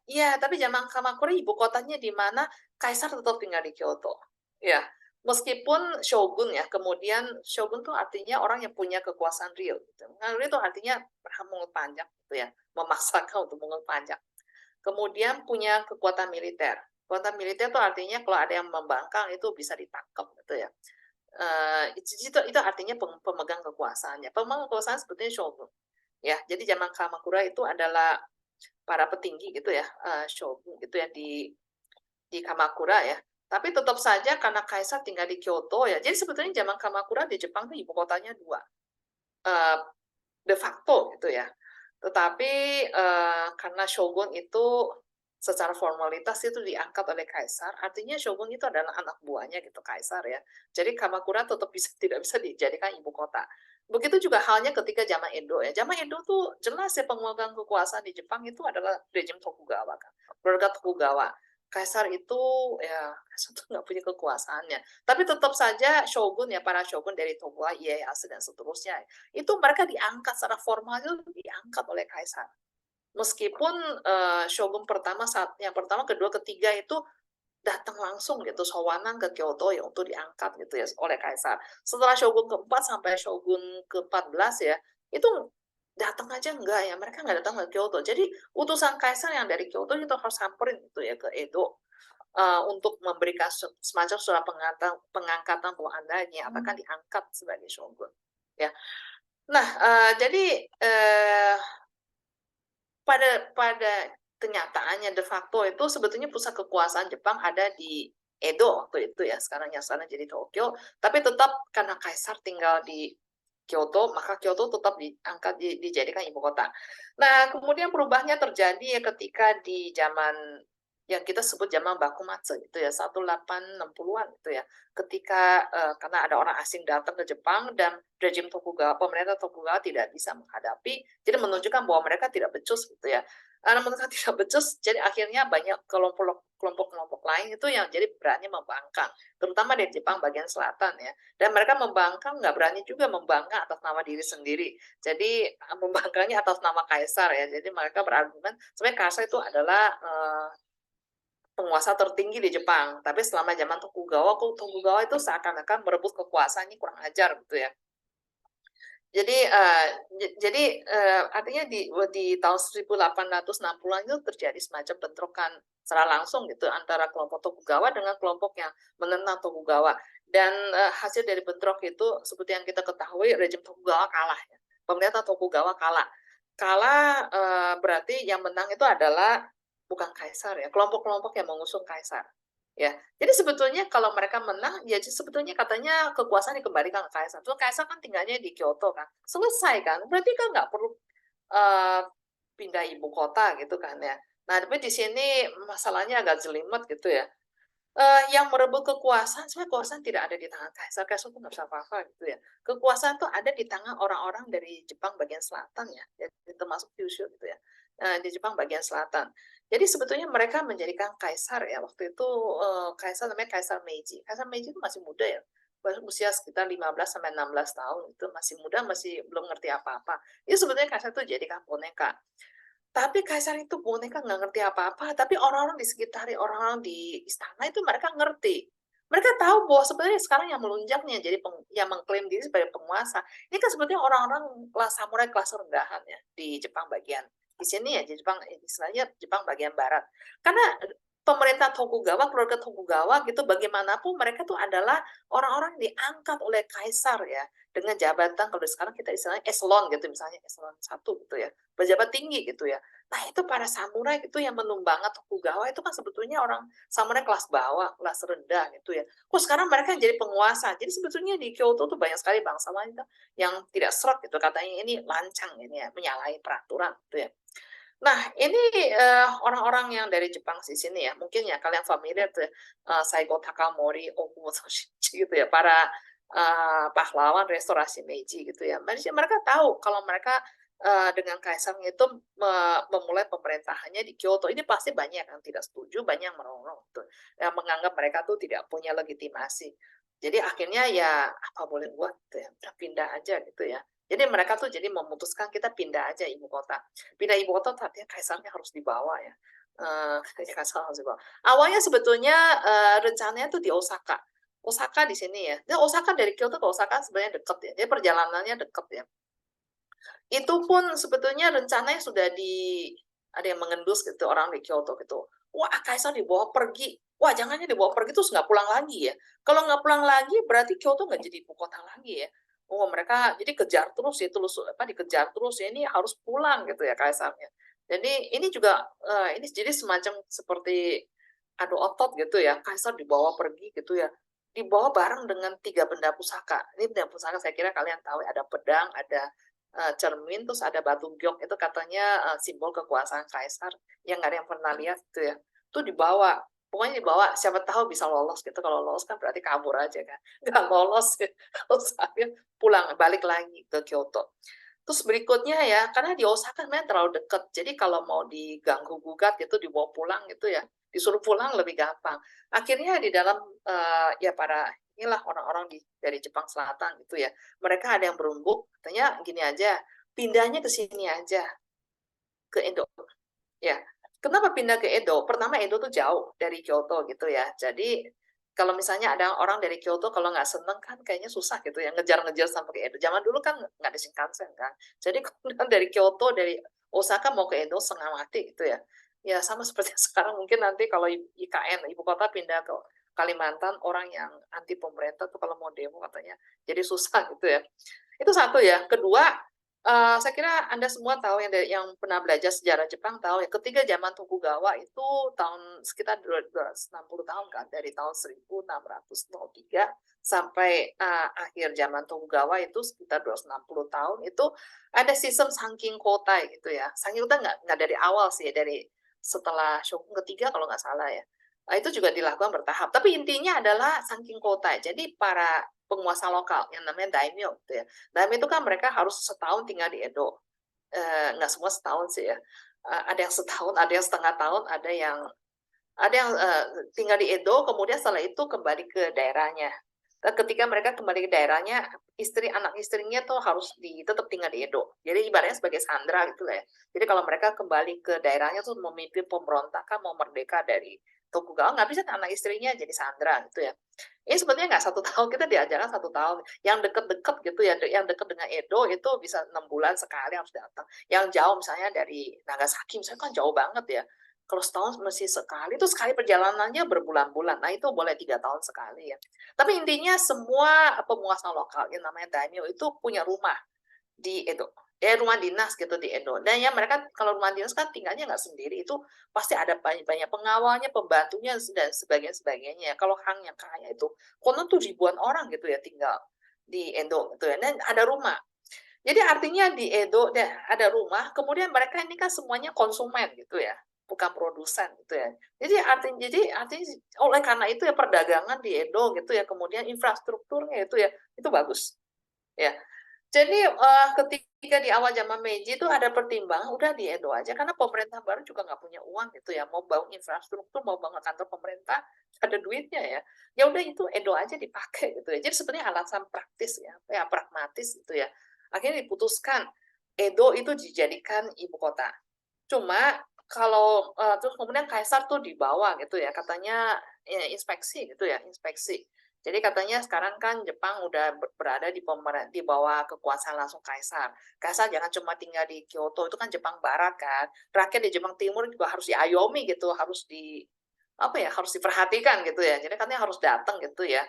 Ya, tapi zaman Kamakura ibu kotanya di mana? Kaisar tetap tinggal di Kyoto. Ya, meskipun shogun ya, kemudian shogun itu artinya orang yang punya kekuasaan real. Gitu. Real itu artinya mengut pajak, gitu ya, memaksakan untuk mengut pajak. Kemudian punya kekuatan militer. Kekuatan militer itu artinya kalau ada yang membangkang itu bisa ditangkap gitu ya. Itu artinya pemegang kekuasaannya. Pemegang kekuasaan sebetulnya shogun. Ya, jadi zaman Kamakura itu adalah para petinggi gitu ya, shogun gitu ya di Kamakura ya. Tapi tetap saja karena kaisar tinggal di Kyoto ya. Jadi sebetulnya zaman Kamakura di Jepang itu ibu kotanya 2. De facto gitu ya. Tetapi karena shogun itu secara formalitas itu diangkat oleh kaisar, artinya shogun itu adalah anak buahnya gitu kaisar ya. Jadi Kamakura tetap tidak bisa dijadikan ibu kota. Begitu juga halnya ketika zaman Edo ya. Zaman Edo tuh jelas ya pemegang kekuasaan di Jepang itu adalah rejim Tokugawa kan. Keluarga Tokugawa. Kaisar itu ya kaisar itu nggak punya kekuasaannya. Tapi tetap saja shogun ya para shogun dari Tokugawa, Ieyasu dan seterusnya itu mereka diangkat secara formal itu diangkat oleh kaisar. Meskipun shogun pertama yang pertama, kedua, ketiga itu datang langsung gitu sowanan ke Kyoto ya untuk diangkat gitu ya oleh kaisar. Setelah shogun keempat sampai shogun ke-14 ya, itu datang aja enggak ya, mereka nggak datang ke Kyoto. Jadi utusan kaisar yang dari Kyoto itu harus samperin gitu ya ke Edo untuk memberikan semacam surat pengangkatan bahwa Anda dinyatakan diangkat sebagai shogun. Ya. Nah, jadi pada kenyataannya de facto itu sebetulnya pusat kekuasaan Jepang ada di Edo waktu itu ya, sekarang yang sana jadi Tokyo, tapi tetap karena kaisar tinggal di Kyoto, maka Kyoto tetap dijadikan ibu kota. Nah, kemudian perubahannya terjadi ya ketika di zaman yang kita sebut zaman Bakumatsu itu ya 1860-an itu ya. Ketika karena ada orang asing datang ke Jepang dan rejim Tokugawa, pemerintah Tokugawa tidak bisa menghadapi, jadi menunjukkan bahwa mereka tidak becus gitu ya. Karena mereka tidak becus, jadi akhirnya banyak kelompok-kelompok lain itu yang jadi berani membangkang, terutama dari Jepang bagian selatan ya. Dan mereka membangkang nggak berani juga membangkang atas nama diri sendiri. Jadi membangkangnya atas nama kaisar ya. Jadi mereka berargumen sebenarnya kaisar itu adalah penguasa tertinggi di Jepang. Tapi selama zaman Tokugawa itu seakan-akan merebut kekuasaan, ini kurang ajar gitu ya. Jadi artinya di tahun 1860-an itu terjadi semacam bentrokan secara langsung gitu antara kelompok Tokugawa dengan kelompok yang menentang Tokugawa. Dan hasil dari bentrok itu seperti yang kita ketahui rejim Tokugawa kalah ya. Pemerintah Tokugawa kalah. Berarti yang menang itu adalah bukan kaisar ya, kelompok-kelompok yang mengusung kaisar. Ya, jadi sebetulnya kalau mereka menang, ya sebetulnya katanya kekuasaan dikembalikan ke kaisar. Terus kaisar kan tinggalnya di Kyoto kan, selesai kan? Berarti kan nggak perlu pindah ibu kota gitu kan ya. Nah, tapi di sini masalahnya agak jelimet gitu ya. Yang merebut kekuasaan, sebenarnya kekuasaan tidak ada di tangan kaisar. Kaisar itu nggak bisa apa-apa gitu ya. Kekuasaan itu ada di tangan orang-orang dari Jepang bagian selatan ya, termasuk Kyushu gitu ya, di Jepang bagian selatan. Jadi sebetulnya mereka menjadikan kaisar ya waktu itu kaisar namanya Kaisar Meiji. Kaisar Meiji itu masih muda ya, usia sekitar 15 sampai 16 tahun itu masih muda, masih belum ngerti apa-apa. Itu sebetulnya kaisar itu jadikan boneka. Tapi kaisar itu boneka nggak ngerti apa-apa, tapi orang-orang di sekitar, orang-orang di istana itu mereka ngerti. Mereka tahu bahwa sebenarnya sekarang yang melunjaknya jadi yang mengklaim diri sebagai penguasa. Ini kan sebetulnya orang-orang kelas samurai kelas rendahan ya di Jepang bagian di sini ya di Jepang istilahnya Jepang bagian barat. Karena pemerintah Tokugawa, keluarga Tokugawa gitu bagaimanapun mereka tuh adalah orang-orang yang diangkat oleh kaisar ya dengan jabatan kalau sekarang kita istilahnya eselon gitu misalnya eselon 1 gitu ya pejabat tinggi gitu ya. Nah itu para samurai itu yang menumbangkan Tokugawa itu kan sebetulnya orang samurai kelas bawah, kelas rendah gitu ya. Kok sekarang mereka yang jadi penguasa. Jadi sebetulnya di Kyoto tuh banyak sekali bangsawan yang tidak serap gitu katanya ini lancang ini ya menyalahi peraturan gitu ya. Nah, ini orang-orang yang dari Jepang di sini ya, mungkin ya kalian familiar tuh Saigo Takamori, Okumoto Shinji gitu ya, para pahlawan restorasi Meiji gitu ya. Mereka tahu kalau mereka dengan kaisarnya itu memulai pemerintahannya di Kyoto, ini pasti banyak yang tidak setuju, banyak yang merongrong gitu, yang menganggap mereka tuh tidak punya legitimasi. Jadi akhirnya ya apa boleh buat gitu ya, udah pindah aja gitu ya. Jadi mereka tuh jadi memutuskan kita pindah aja ibu kota. Pindah ibu kota artinya kaisarnya harus dibawa ya. Kaisar harus dibawa. Awalnya sebetulnya rencananya tuh di Osaka. Osaka di sini ya. Dan Osaka dari Kyoto ke Osaka sebenarnya dekat ya. Jadi perjalanannya dekat ya. Itu pun sebetulnya rencananya sudah ada yang mengendus gitu orang di Kyoto gitu. Wah, kaisar dibawa pergi. Wah, jangannya dibawa pergi terus nggak pulang lagi ya. Kalau nggak pulang lagi berarti Kyoto nggak jadi ibu kota lagi ya. Oh, mereka jadi kejar terus ya, dikejar terus ya, ini harus pulang gitu ya kaisarnya. Jadi ini juga ini jadi semacam seperti adu otot gitu ya, kaisar dibawa pergi gitu ya. Dibawa bareng dengan 3 benda pusaka. Ini benda pusaka saya kira kalian tahu ada pedang, ada cermin, terus ada batu giok, itu katanya simbol kekuasaan kaisar, yang nggak ada yang pernah lihat gitu ya. Itu dibawa, pokoknya dibawa, siapa tahu bisa lolos gitu. Kalau lolos kan berarti kabur aja kan. Nggak lolos ya. Kalau saya pulang, balik lagi ke Kyoto. Terus berikutnya ya, karena di Osaka memang terlalu dekat, jadi kalau mau diganggu gugat gitu, dibawa pulang gitu ya, disuruh pulang lebih gampang. Akhirnya di dalam ya para inilah orang-orang dari Jepang Selatan gitu ya, mereka ada yang berumbuk, katanya gini aja, pindahnya ke sini aja, ke Edo. Ya, kenapa pindah ke Edo? Pertama Edo tuh jauh dari Kyoto gitu ya, jadi kalau misalnya ada orang dari Kyoto kalau nggak seneng kan kayaknya susah gitu ya ngejar-ngejar sampai ke Edo. Zaman dulu kan nggak ada Shinkansen kan. Jadi kalau dari Kyoto dari Osaka mau ke Edo setengah mati gitu ya. Ya sama seperti sekarang mungkin nanti kalau IKN ibu kota pindah ke Kalimantan orang yang anti pemerintah tuh kalau mau demo katanya jadi susah gitu ya. Itu satu ya. Kedua, saya kira Anda semua tahu yang pernah belajar sejarah Jepang tahu ya, ketika zaman Tokugawa itu tahun sekitar 260 tahun kan, dari tahun 1603 sampai akhir zaman Tokugawa itu sekitar 260 tahun itu ada sistem Sankin Kotai gitu ya. Sankin Kotai nggak dari awal sih, dari setelah Shogun ketiga kalau nggak salah ya. Itu juga dilakukan bertahap. Tapi intinya adalah Sankin Kotai. Jadi para penguasa lokal yang namanya daimyo gitu ya. Daimyo itu kan mereka harus setahun tinggal di Edo. Nggak semua setahun sih ya. Ada yang setahun, ada yang setengah tahun, ada yang tinggal di Edo, kemudian setelah itu kembali ke daerahnya. Ketika mereka kembali ke daerahnya, anak istrinya tuh harus tetap tinggal di Edo. Jadi ibaratnya sebagai sandera gitu lah ya. Jadi kalau mereka kembali ke daerahnya tuh memimpin pemberontakan, mau merdeka dari Tokugawa, nggak bisa anak istrinya jadi sandera gitu ya. Ini sebenarnya nggak 1 tahun, kita diajarkan 1 tahun. Yang deket-deket gitu ya, yang deket dengan Edo itu bisa 6 bulan sekali harus datang. Yang jauh misalnya dari Nagasaki, misalnya kan jauh banget ya. Kalau setahun mesti sekali, itu sekali perjalanannya berbulan-bulan. Nah, itu boleh 3 tahun sekali ya. Tapi intinya semua penguasa lokal yang namanya daimyo itu punya rumah di Edo. Ya, rumah dinas gitu di Edo. Dan ya mereka kalau rumah dinas kan tinggalnya nggak sendiri, itu pasti ada banyak pengawalnya, pembantunya, dan sebagainya. Kalau hang yang kaya itu, konon tuh ribuan orang gitu ya tinggal di Edo gitu ya. Dan ada rumah. Jadi artinya di Edo ada rumah, kemudian mereka ini kan semuanya konsumen gitu ya, bukan produsen gitu ya. Jadi artinya oleh karena itu ya perdagangan di Edo gitu ya, kemudian infrastrukturnya itu bagus. Ya. Jadi ketika di awal zaman Meiji itu ada pertimbangan udah di Edo aja karena pemerintah baru juga nggak punya uang gitu ya, mau bangun infrastruktur, mau bangun kantor pemerintah, ada duitnya ya. Ya udah itu Edo aja dipakai gitu ya. Jadi sebenarnya alasan praktis ya pragmatis gitu ya. Akhirnya diputuskan Edo itu dijadikan ibu kota. Cuma kalau terus kemudian kaisar tuh dibawa gitu ya, katanya ya, inspeksi gitu ya, inspeksi. Jadi katanya sekarang kan Jepang udah berada di bawah kekuasaan langsung kaisar. Kaisar jangan cuma tinggal di Kyoto, itu kan Jepang Barat kan. Rakyat di Jepang Timur juga harus diayomi gitu, harus harus diperhatikan gitu ya. Jadi katanya harus datang gitu ya.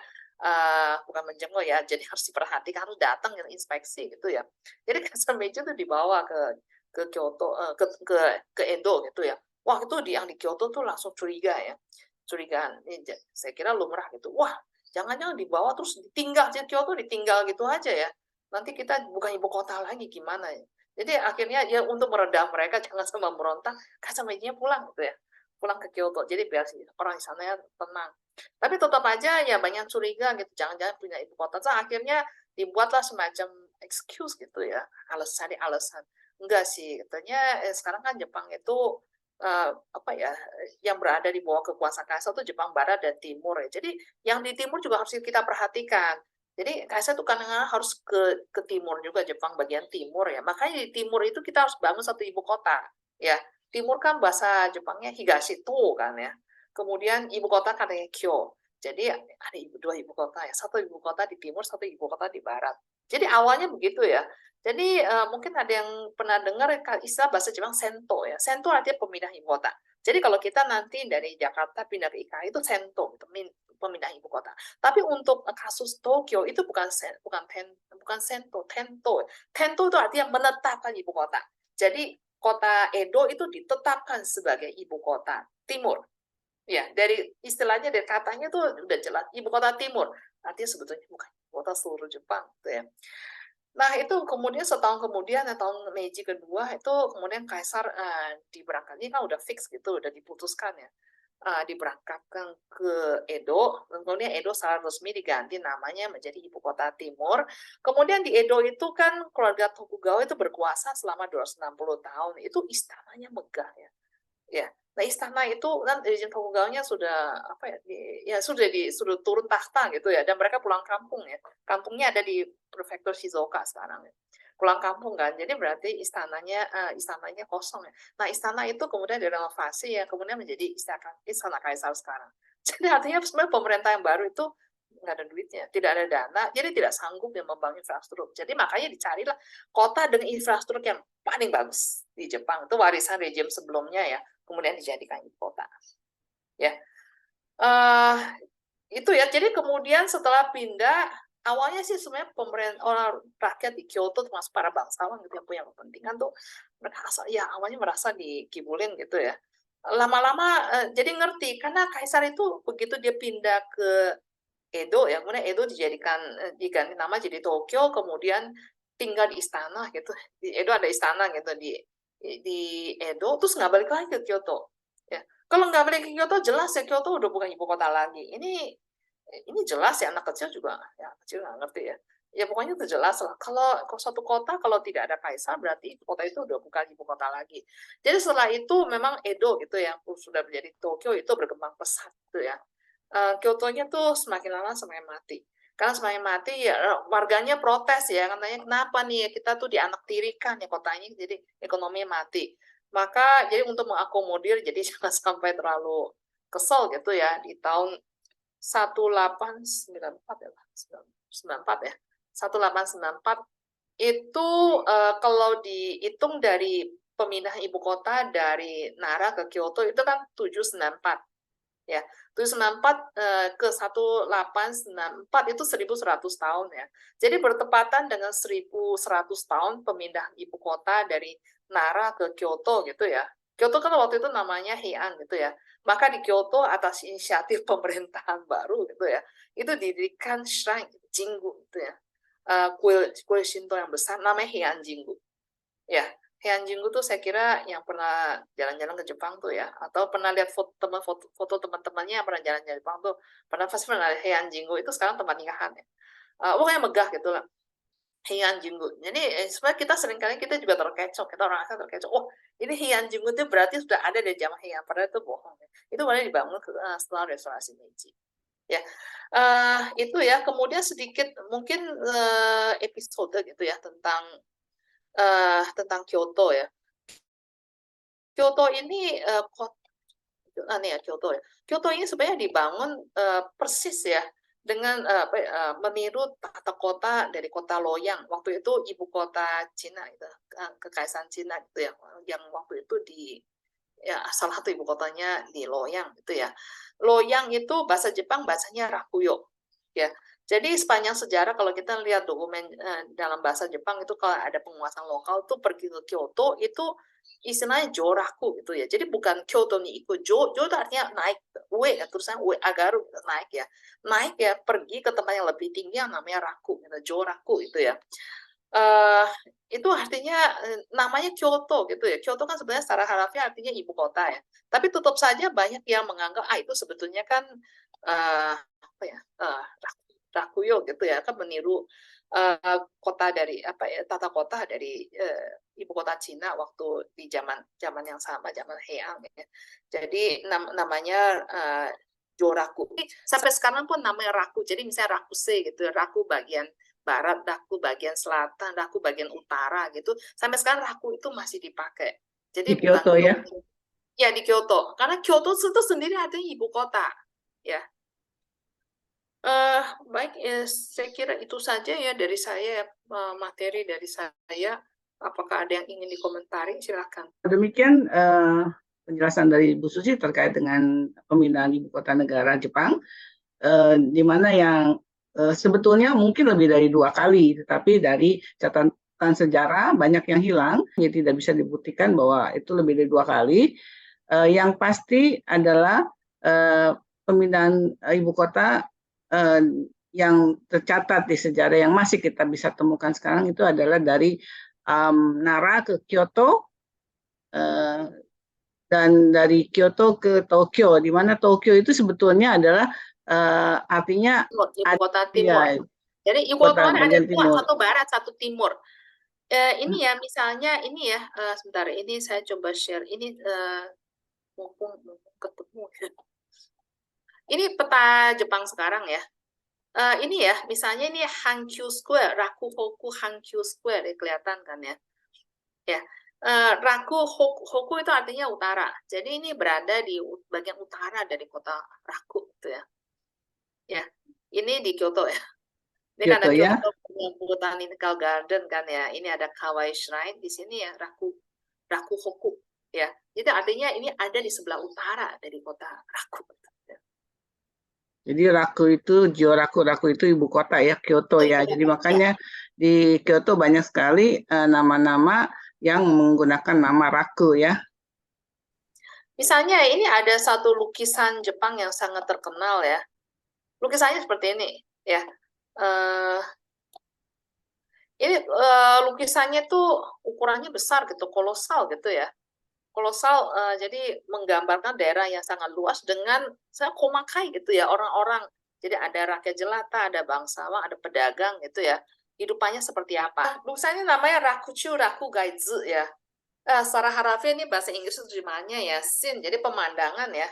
Bukan menjenguk ya, jadi harus diperhatikan, harus datang gitu, inspeksi gitu ya. Jadi Kaisar Meiji itu dibawa ke Kyoto, ke Edo gitu ya. Wah itu yang di Kyoto tuh langsung curiga ya, curigaan. Saya kira lumrah gitu. Wah jangan-jangan dibawa terus ditinggal di Kyoto, ditinggal gitu aja ya. Nanti kita bukan ibu kota lagi gimana ya. Jadi akhirnya ya untuk meredam mereka jangan sampai merontak, Kaisar Meiji pulang gitu ya, pulang ke Kyoto. Jadi biar orang di sana ya tenang. Tapi tetap aja ya banyak curiga gitu, jangan-jangan punya ibu kota. So, akhirnya dibuatlah semacam excuse gitu ya, alasan. Enggak sih, katanya sekarang kan Jepang itu yang berada di bawah kekuasaan kaisar itu Jepang Barat dan Timur ya. Jadi yang di Timur juga harus kita perhatikan. Jadi kaisar itu kadang-kadang harus ke timur juga, Jepang bagian timur ya. Makanya di timur itu kita harus bangun satu ibu kota ya. Timur kan bahasa Jepangnya Higashito kan ya. Kemudian ibu kota katanya Kyo. Jadi ada dua ibu kota ya. Satu ibu kota di timur, satu ibu kota di barat. Jadi awalnya begitu ya. Jadi mungkin ada yang pernah dengar istilah bahasa Jepang sento ya. Sento artinya pemindah ibu kota. Jadi kalau kita nanti dari Jakarta pindah ke IKN itu sento, pemindah ibu kota. Tapi untuk kasus Tokyo itu bukan sento, tento. Tento itu artinya menetapkan ibu kota. Jadi kota Edo itu ditetapkan sebagai ibu kota timur. Ya, dari istilahnya, dari katanya tuh udah jelas ibu kota timur. Artinya sebetulnya bukan ibu kota seluruh Jepang gitu ya. Nah, itu kemudian setahun kemudian, tahun Meiji kedua itu kemudian kaisar diberangkatkan. Ini kan udah fix gitu, udah diputuskan ya. Diberangkatkan ke Edo, kemudian Edo secara resmi diganti namanya menjadi ibu kota timur. Kemudian di Edo itu kan keluarga Tokugawa itu berkuasa selama 260 tahun. Itu istananya megah ya. Ya. Nah, istana itu kan rezim Tokugawanya sudah apa ya, sudah turun tahta gitu ya, dan mereka pulang kampung ya. Kampungnya ada di prefektur Shizuoka sekarang ya. Pulang kampung kan. Jadi berarti istananya kosong ya. Nah, istana itu kemudian direnovasi ya, kemudian menjadi istana kaisar sekarang. Jadi artinya sebenarnya pemerintah yang baru itu nggak ada duitnya, tidak ada dana, jadi tidak sanggup yang membangun infrastruktur. Jadi makanya dicarilah kota dengan infrastruktur yang paling bagus di Jepang. Itu warisan rejim sebelumnya ya, kemudian dijadikan ibu kota. Ya, itu ya. Jadi kemudian setelah pindah, awalnya sih sebenarnya pemerintah orang rakyat di Kyoto termasuk para bangsawan gitu yang punya kepentingan tuh mereka awalnya merasa dikibulin gitu ya. Lama-lama jadi ngerti karena kaisar itu begitu dia pindah ke Edo ya, kemudian Edo diganti nama jadi Tokyo, kemudian tinggal di istana gitu. Di Edo ada istana gitu di Edo, terus nggak balik lagi ke Kyoto. Ya, kalau nggak balik ke Kyoto, jelas ya Kyoto udah bukan ibu kota lagi. Ini jelas ya, anak kecil juga ya kecil nggak ngerti ya. Ya pokoknya itu jelas lah. Kalau suatu kota kalau tidak ada kaisar berarti kota itu udah bukan ibu kota lagi. Jadi setelah itu memang Edo gitu yang sudah menjadi Tokyo itu berkembang pesat gitu ya. Kyoto-nya tuh semakin lama semakin mati. Karena semakin mati ya warganya protes ya, katanya kenapa nih kita tuh dianaktirikan ya kotanya, jadi ekonomi mati. Maka jadi untuk mengakomodir jadi jangan sampai terlalu kesel gitu ya di tahun 1894 ya, 94 ya. 1894 itu kalau dihitung dari pemindahan ibu kota dari Nara ke Kyoto itu kan 794 ya. 794 ke 1894 itu 1100 tahun ya. Jadi bertepatan dengan 1100 tahun pemindahan ibu kota dari Nara ke Kyoto gitu ya. Kyoto kan waktu itu namanya Heian gitu ya. Maka di Kyoto atas inisiatif pemerintahan baru gitu ya, itu didirikan shrine Jingu gitu ya. Kuil Shinto yang besar namanya Heian Jingu. Ya, Heian Jingu tuh saya kira yang pernah jalan-jalan ke Jepang tuh ya, atau pernah lihat foto teman-temannya yang pernah jalan-jalan ke Jepang tuh, pasti pernah lihat Heian Jingu itu sekarang tempat nikahan ya. Pokoknya megah gitu lah. Heian Jingu. Jadi sebenarnya kita juga terkecoh, kita orang asing terkecoh. Oh, ini Heian Jingu itu berarti sudah ada dari zaman Heian, padahal itu bohong. Ya. Itu mulai dibangun setelah restorasi Meiji. Ya, itu ya. Kemudian sedikit mungkin episode gitu ya tentang Kyoto ya. Kyoto ini Kyoto ya. Kyoto ini sebenarnya dibangun persis ya dengan meniru tata kota dari kota Loyang. Waktu itu ibu kota Cina itu, kekaisaran Cina gitu ya, yang waktu itu salah satu ibu kotanya di Loyang gitu ya. Loyang itu bahasa Jepang bahasanya Rakuyo ya. Jadi sepanjang sejarah kalau kita lihat dokumen dalam bahasa Jepang itu kalau ada penguasaan lokal tuh pergi ke Kyoto itu istilahnya joraku gitu ya. Jadi bukan Kyoto ni iku jo itu artinya naik, ue ya tulisannya ue agaru naik ya. Naik ya pergi ke tempat yang lebih tinggi yang namanya raku gitu, joraku itu ya. Itu artinya namanya Kyoto gitu ya. Kyoto kan sebenarnya secara harfiah artinya ibu kota ya. Tapi tetap saja banyak yang menganggap itu sebetulnya kan Rakuyo gitu ya, kan meniru kota dari tata kota dari ibu kota Cina waktu di zaman yang sama, zaman Heian ya. Jadi namanya Joraku. Sampai sekarang pun namanya Raku. Jadi misalnya Rakuse gitu, Raku bagian barat, Raku bagian selatan, Raku bagian utara gitu. Sampai sekarang Raku itu masih dipakai. Jadi di Kyoto ya? Ya di Kyoto. Karena Kyoto itu sendiri artinya ibu kota. Ya. Baik, saya kira itu saja ya dari saya, materi dari saya. Apakah ada yang ingin dikomentari? Silakan. Demikian penjelasan dari Bu Susi terkait dengan pemindahan ibu kota negara Jepang, di mana yang sebetulnya mungkin lebih dari 2 kali, tetapi dari catatan sejarah banyak yang hilang, ya tidak bisa dibuktikan bahwa itu lebih dari 2 kali. Yang pasti adalah pemindahan ibu kota yang tercatat di sejarah yang masih kita bisa temukan sekarang itu adalah dari Nara ke Kyoto, dan dari Kyoto ke Tokyo, di mana Tokyo itu sebetulnya adalah artinya Ibu kota ya, timur. Jadi ibu kota kota ada bagian dua, timur. satu barat, satu timur. Ini ya, misalnya ini ya, sebentar, ini saya coba share. Ini mumpung ketemu. Ini peta Jepang sekarang ya. Ini ya, misalnya ini Hankyu Square, Rakuhoku Hankyu Square, ya, kelihatan kan ya? Ya, Rakuhoku itu artinya utara. Jadi ini berada di bagian utara dari kota Raku, gitu ya. Ya, ini di Kyoto ya. Ini kan ada Kyoto ya. Kyoto Botanical Garden kan ya. Ini ada Kawai Shrine di sini ya, Rakuhoku ya. Itu artinya ini ada di sebelah utara dari kota Raku. Jadi Raku itu ibu kota ya, Kyoto ya. Jadi makanya di Kyoto banyak sekali nama-nama yang menggunakan nama Raku ya. Misalnya ini ada satu lukisan Jepang yang sangat terkenal ya. Lukisannya seperti ini ya. Ini lukisannya tuh ukurannya besar gitu, kolosal gitu ya. Kolosal, jadi menggambarkan daerah yang sangat luas dengan komakai gitu ya, orang-orang. Jadi ada rakyat jelata, ada bangsawan, ada pedagang gitu ya. Hidupannya seperti apa? Lukisannya namanya Rakuchu Rakugaizu ya. Secara harfiah ini bahasa Inggris terjemahannya ya, scene, jadi pemandangan ya,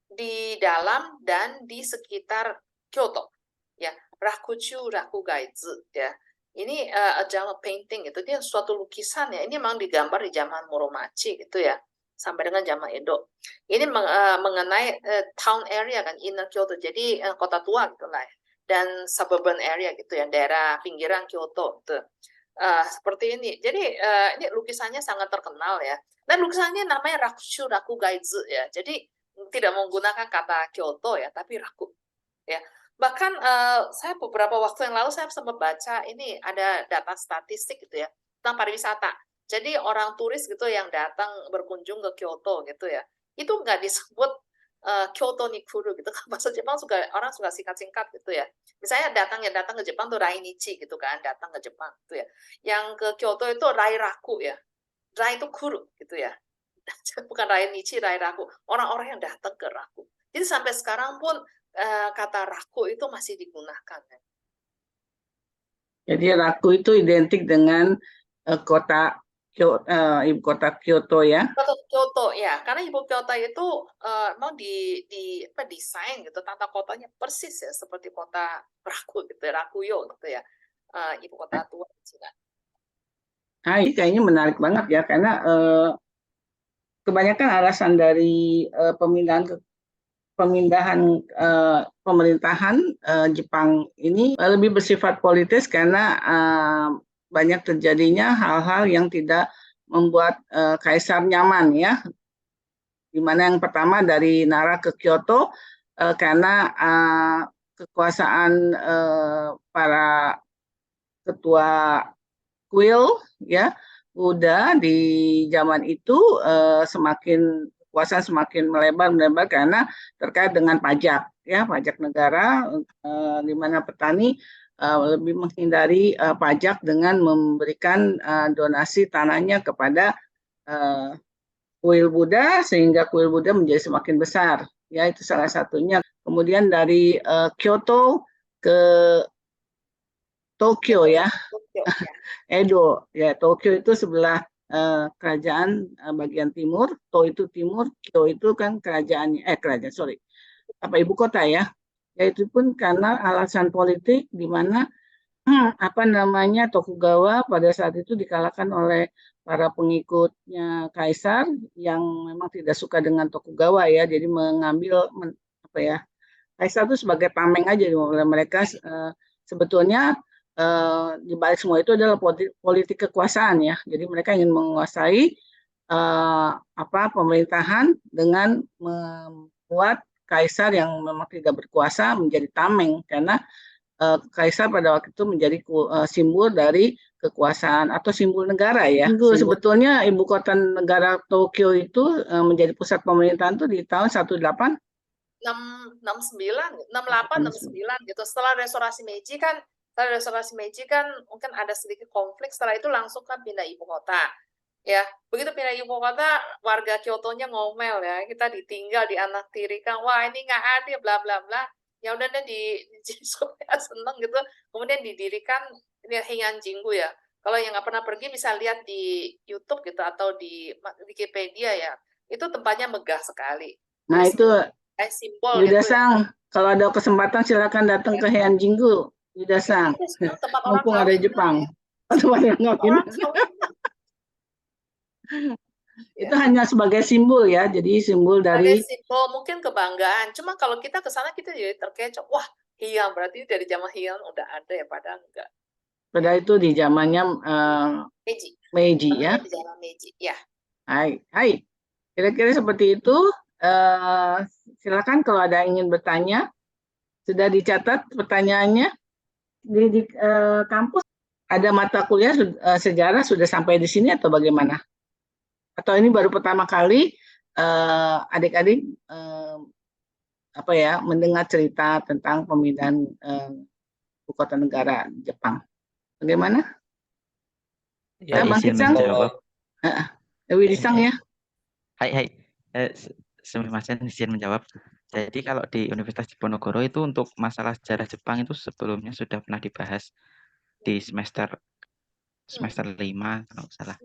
di dalam dan di sekitar Kyoto. Ya, Rakuchu Rakugaizu ya. Ini a Java painting gitu, dia suatu lukisan ya. Ini memang digambar di zaman Muromachi gitu ya, sampai dengan zaman Edo. Ini mengenai town area kan, inner Kyoto, jadi kota tua gitu lah, dan suburban area gitu ya, daerah pinggiran Kyoto gitu. Seperti ini. Jadi ini lukisannya sangat terkenal ya. Dan lukisannya namanya Rakuchu Rakugaizu ya. Jadi tidak menggunakan kata Kyoto ya, tapi Raku ya. Bahkan saya beberapa waktu yang lalu saya sempat baca ini ada data statistik gitu ya tentang pariwisata. Jadi orang turis gitu yang datang berkunjung ke Kyoto gitu ya, itu nggak disebut Kyoto ni kuru gitu kan, bahasa Jepang orang suka singkat-singkat gitu ya. Misalnya datang ke Jepang tuh Rainichi gitu kan, datang ke Jepang gitu ya. Yang ke Kyoto itu Rairaku ya. Rai itu kuru gitu ya. Bukan Rainichi, Rairaku. Orang-orang yang datang ke Raku. Jadi sampai sekarang pun kata Raku itu masih digunakan. Jadi Raku itu identik dengan ibu kota Kyoto ya. Kyoto ya, karena ibu kota itu memang desain gitu, tata kotanya persis ya seperti kota Raku gitu, Rakuyo gitu ya, ibu kota tua Cina. Nah, ini kayaknya menarik banget ya, karena kebanyakan alasan dari pemindahan pemerintahan Jepang ini lebih bersifat politis karena banyak terjadinya hal-hal yang tidak membuat kaisar nyaman ya. Dimana yang pertama dari Nara ke Kyoto karena kekuasaan para ketua kuil ya Buddha di zaman itu kekuasaan semakin melebar karena terkait dengan pajak ya, pajak negara, di mana petani lebih menghindari pajak dengan memberikan donasi tanahnya kepada kuil Buddha sehingga kuil Buddha menjadi semakin besar ya, itu salah satunya. Kemudian dari Kyoto ke Tokyo ya. Edo ya, Tokyo itu sebelah kerajaan bagian timur, itu timur, Kyo itu kan ibu kota ya. Yaitu pun karena alasan politik di mana Tokugawa pada saat itu dikalahkan oleh para pengikutnya kaisar yang memang tidak suka dengan Tokugawa ya, jadi mengambil kaisar itu sebagai tameng aja oleh mereka. Sebetulnya di balik semua itu adalah politik kekuasaan ya. Jadi mereka ingin menguasai pemerintahan dengan membuat kaisar yang memang tidak berkuasa menjadi tameng, karena kaisar pada waktu itu menjadi simbol dari kekuasaan atau simbol negara ya. Sebetulnya ibu kota negara Tokyo itu menjadi pusat pemerintahan itu di tahun 18 69, 68, 69 gitu. Setelah restorasi Meiji kan mungkin ada sedikit konflik, setelah itu langsung kan pindah ibu kota. Ya, begitu pindah ibu kota, warga Kyoto-nya ngomel ya, kita ditinggal, dianaktirikan, wah ini nggak adil, bla bla bla. Ya udah deh supaya seneng gitu, kemudian didirikan ini Heian-Jingu ya. Kalau yang nggak pernah pergi bisa lihat di YouTube gitu atau di Wikipedia ya, itu tempatnya megah sekali. Nah, Jadi itu kayak simbol Yuda gitu ya. Sang, kalau ada kesempatan silakan datang ke Heian-Jingu, Yuda Sang. Itu sebenarnya tempat orang Mumpung ada kawin Jepang. ya. Tempat yang kawin. Orang kawin. Itu hanya sebagai simbol ya, jadi simbol Sebagai dari simbol mungkin kebanggaan. Cuma kalau kita ke sana kita jadi terkecoh. Wah, Heian berarti dari zaman Heian udah ada ya, padahal enggak. pada itu di zamannya Meiji. Meiji ya. Di zaman Meiji, ya. Hai. Kira-kira seperti itu. Silakan kalau ada yang ingin bertanya. Sudah dicatat pertanyaannya di kampus. Ada mata kuliah sejarah sudah sampai di sini atau bagaimana? Atau ini baru pertama kali adik-adik mendengar cerita tentang pemindahan ibu kota negara Jepang. Bagaimana? Ya, Bang izin Kitsang? menjawab. Dewi Disang ya. Hai. Sumimasen izin menjawab. Jadi kalau di Universitas Diponegoro itu untuk masalah sejarah Jepang itu sebelumnya sudah pernah dibahas di semester 5 kalau nggak salah.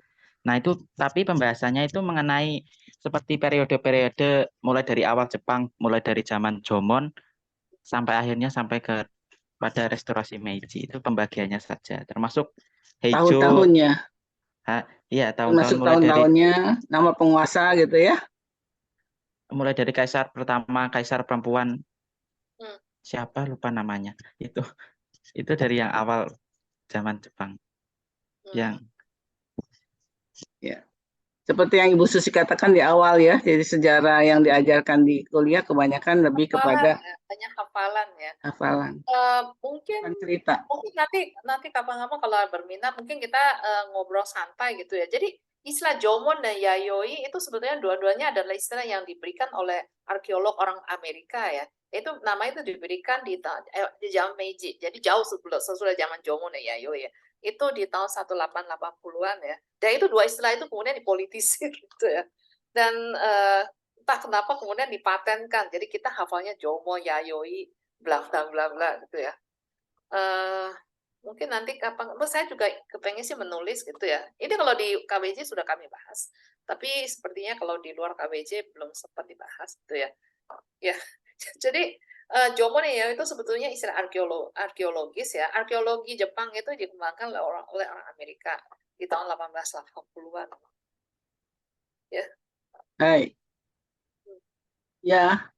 Nah itu tapi pembahasannya itu mengenai seperti periode-periode mulai dari awal Jepang, mulai dari zaman Jomon sampai akhirnya sampai ke pada restorasi Meiji, itu pembagiannya saja, termasuk Heijo. Tahun-tahunnya. Iya, tahun-tahun Termasuk mulai dari tahun-tahunnya, nama penguasa gitu ya. mulai dari kaisar pertama, kaisar perempuan, siapa lupa namanya, itu dari yang awal zaman Jepang. Yang ya. Seperti yang Ibu Susi katakan di awal ya, jadi sejarah yang diajarkan di kuliah kebanyakan lebih kepada banyak hafalan ya. hafalan. Mungkin cerita. Mungkin nanti kapan-kapan kalau berminat mungkin kita ngobrol santai gitu ya. Jadi istilah Jomon dan Yayoi itu sebetulnya dua-duanya adalah istilah yang diberikan oleh arkeolog orang Amerika ya. Itu nama itu diberikan di zaman Meiji. Jadi jauh sesudah zaman Jomon dan Yayoi ya. Itu di tahun 1880-an ya. Dan itu dua istilah itu kemudian dipolitisir gitu ya. Dan entah kenapa kemudian dipatenkan. Jadi kita hafalnya Jomon, Yayoi, bla bla bla bla gitu ya. Mungkin nanti kapan, saya juga kepengen sih menulis gitu ya. Ini kalau di KBJ sudah kami bahas, tapi sepertinya kalau di luar KBJ belum sempat dibahas gitu ya. Ya, jadi Jomon ya itu sebetulnya istilah arkeologis ya. Arkeologi Jepang itu dikembangkan oleh orang Amerika di tahun 1880-an. Ya. Hai. Ya.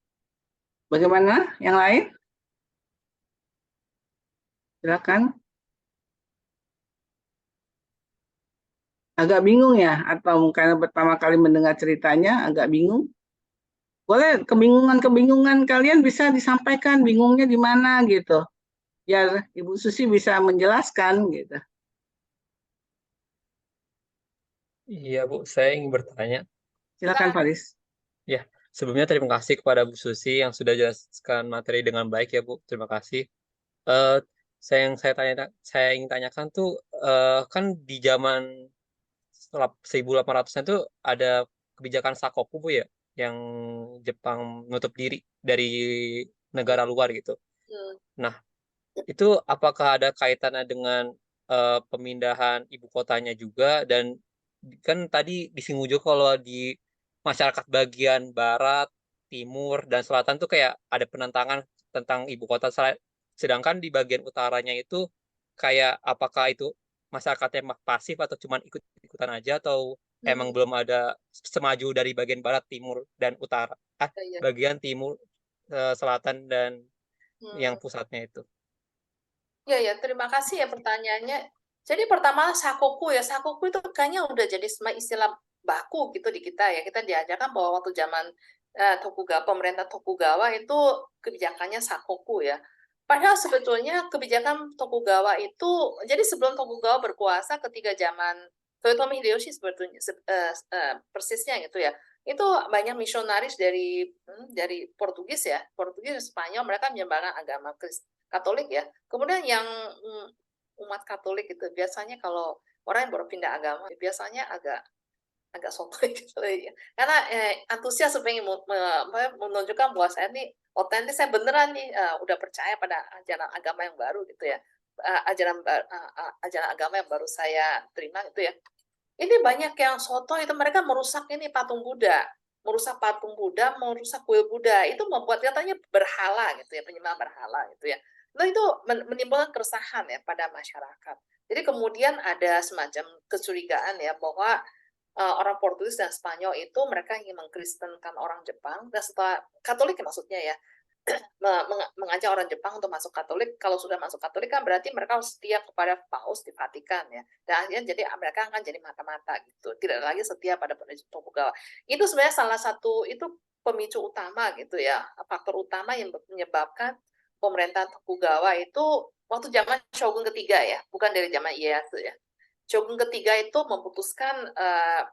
Bagaimana yang lain? Silakan. Agak bingung ya, atau karena pertama kali mendengar ceritanya agak bingung? Boleh kebingungan kalian bisa disampaikan, bingungnya di mana gitu. Biar Ibu Susi bisa menjelaskan gitu. Iya Bu, saya ingin bertanya. Silakan Faris. Ya, sebelumnya terima kasih kepada Bu Susi yang sudah jelaskan materi dengan baik ya Bu. Terima kasih. Saya ingin tanyakan tuh kan di zaman 1800-an tuh ada kebijakan Sakoku Bu ya, yang Jepang menutup diri dari negara luar gitu. Nah, itu apakah ada kaitannya dengan pemindahan ibu kotanya juga, dan kan tadi disinggung juga kalau di masyarakat bagian barat, timur, dan selatan tuh kayak ada penentangan tentang ibu kota, sedangkan di bagian utaranya itu kayak apakah itu masyarakatnya pasif atau cuman ikut-ikutan aja, atau emang belum ada semaju dari bagian barat, timur, dan utara, bagian timur, selatan, dan yang pusatnya itu. Ya, terima kasih ya pertanyaannya. Jadi pertama sakoku ya, sakoku itu kayaknya udah jadi istilah baku gitu di kita ya. Kita diajarkan bahwa waktu zaman Tokugawa, pemerintah Tokugawa itu kebijakannya sakoku ya. Padahal sebetulnya kebijakan Tokugawa itu, jadi sebelum Tokugawa berkuasa ketika zaman Toyotomi Hideyoshi sebetulnya persisnya gitu ya. itu banyak misionaris dari Portugis ya, Portugis, Spanyol, mereka menyebarkan agama Katolik ya. Kemudian yang umat Katolik itu biasanya kalau orang yang baru pindah agama, biasanya agak sotoy gitu ya. Karena antusias pengen menunjukkan bahwa saya nih otentis, saya beneran nih udah percaya pada ajaran agama yang baru gitu ya. Ajaran agama yang baru saya terima gitu ya. Ini banyak yang soto itu mereka merusak ini patung Buddha, merusak kuil Buddha, itu membuat katanya berhala gitu ya, penyembah berhala gitu ya. Nah itu menimbulkan keresahan ya pada masyarakat. Jadi kemudian ada semacam kecurigaan ya bahwa orang Portugis dan Spanyol itu mereka ingin mengkristenkan orang Jepang, dan setelah Katolik maksudnya ya, mengajak orang Jepang untuk masuk Katolik. Kalau sudah masuk Katolik kan berarti mereka harus setia kepada Paus di Vatikan ya. Dan akhirnya jadi mereka akan jadi mata-mata gitu. Tidak lagi setia pada pendidikan Tokugawa. Itu sebenarnya salah satu itu pemicu utama gitu ya. Faktor utama yang menyebabkan pemerintahan Tokugawa itu waktu zaman Shogun ketiga ya, bukan dari zaman Ieyasu ya. Shogun ketiga itu memutuskan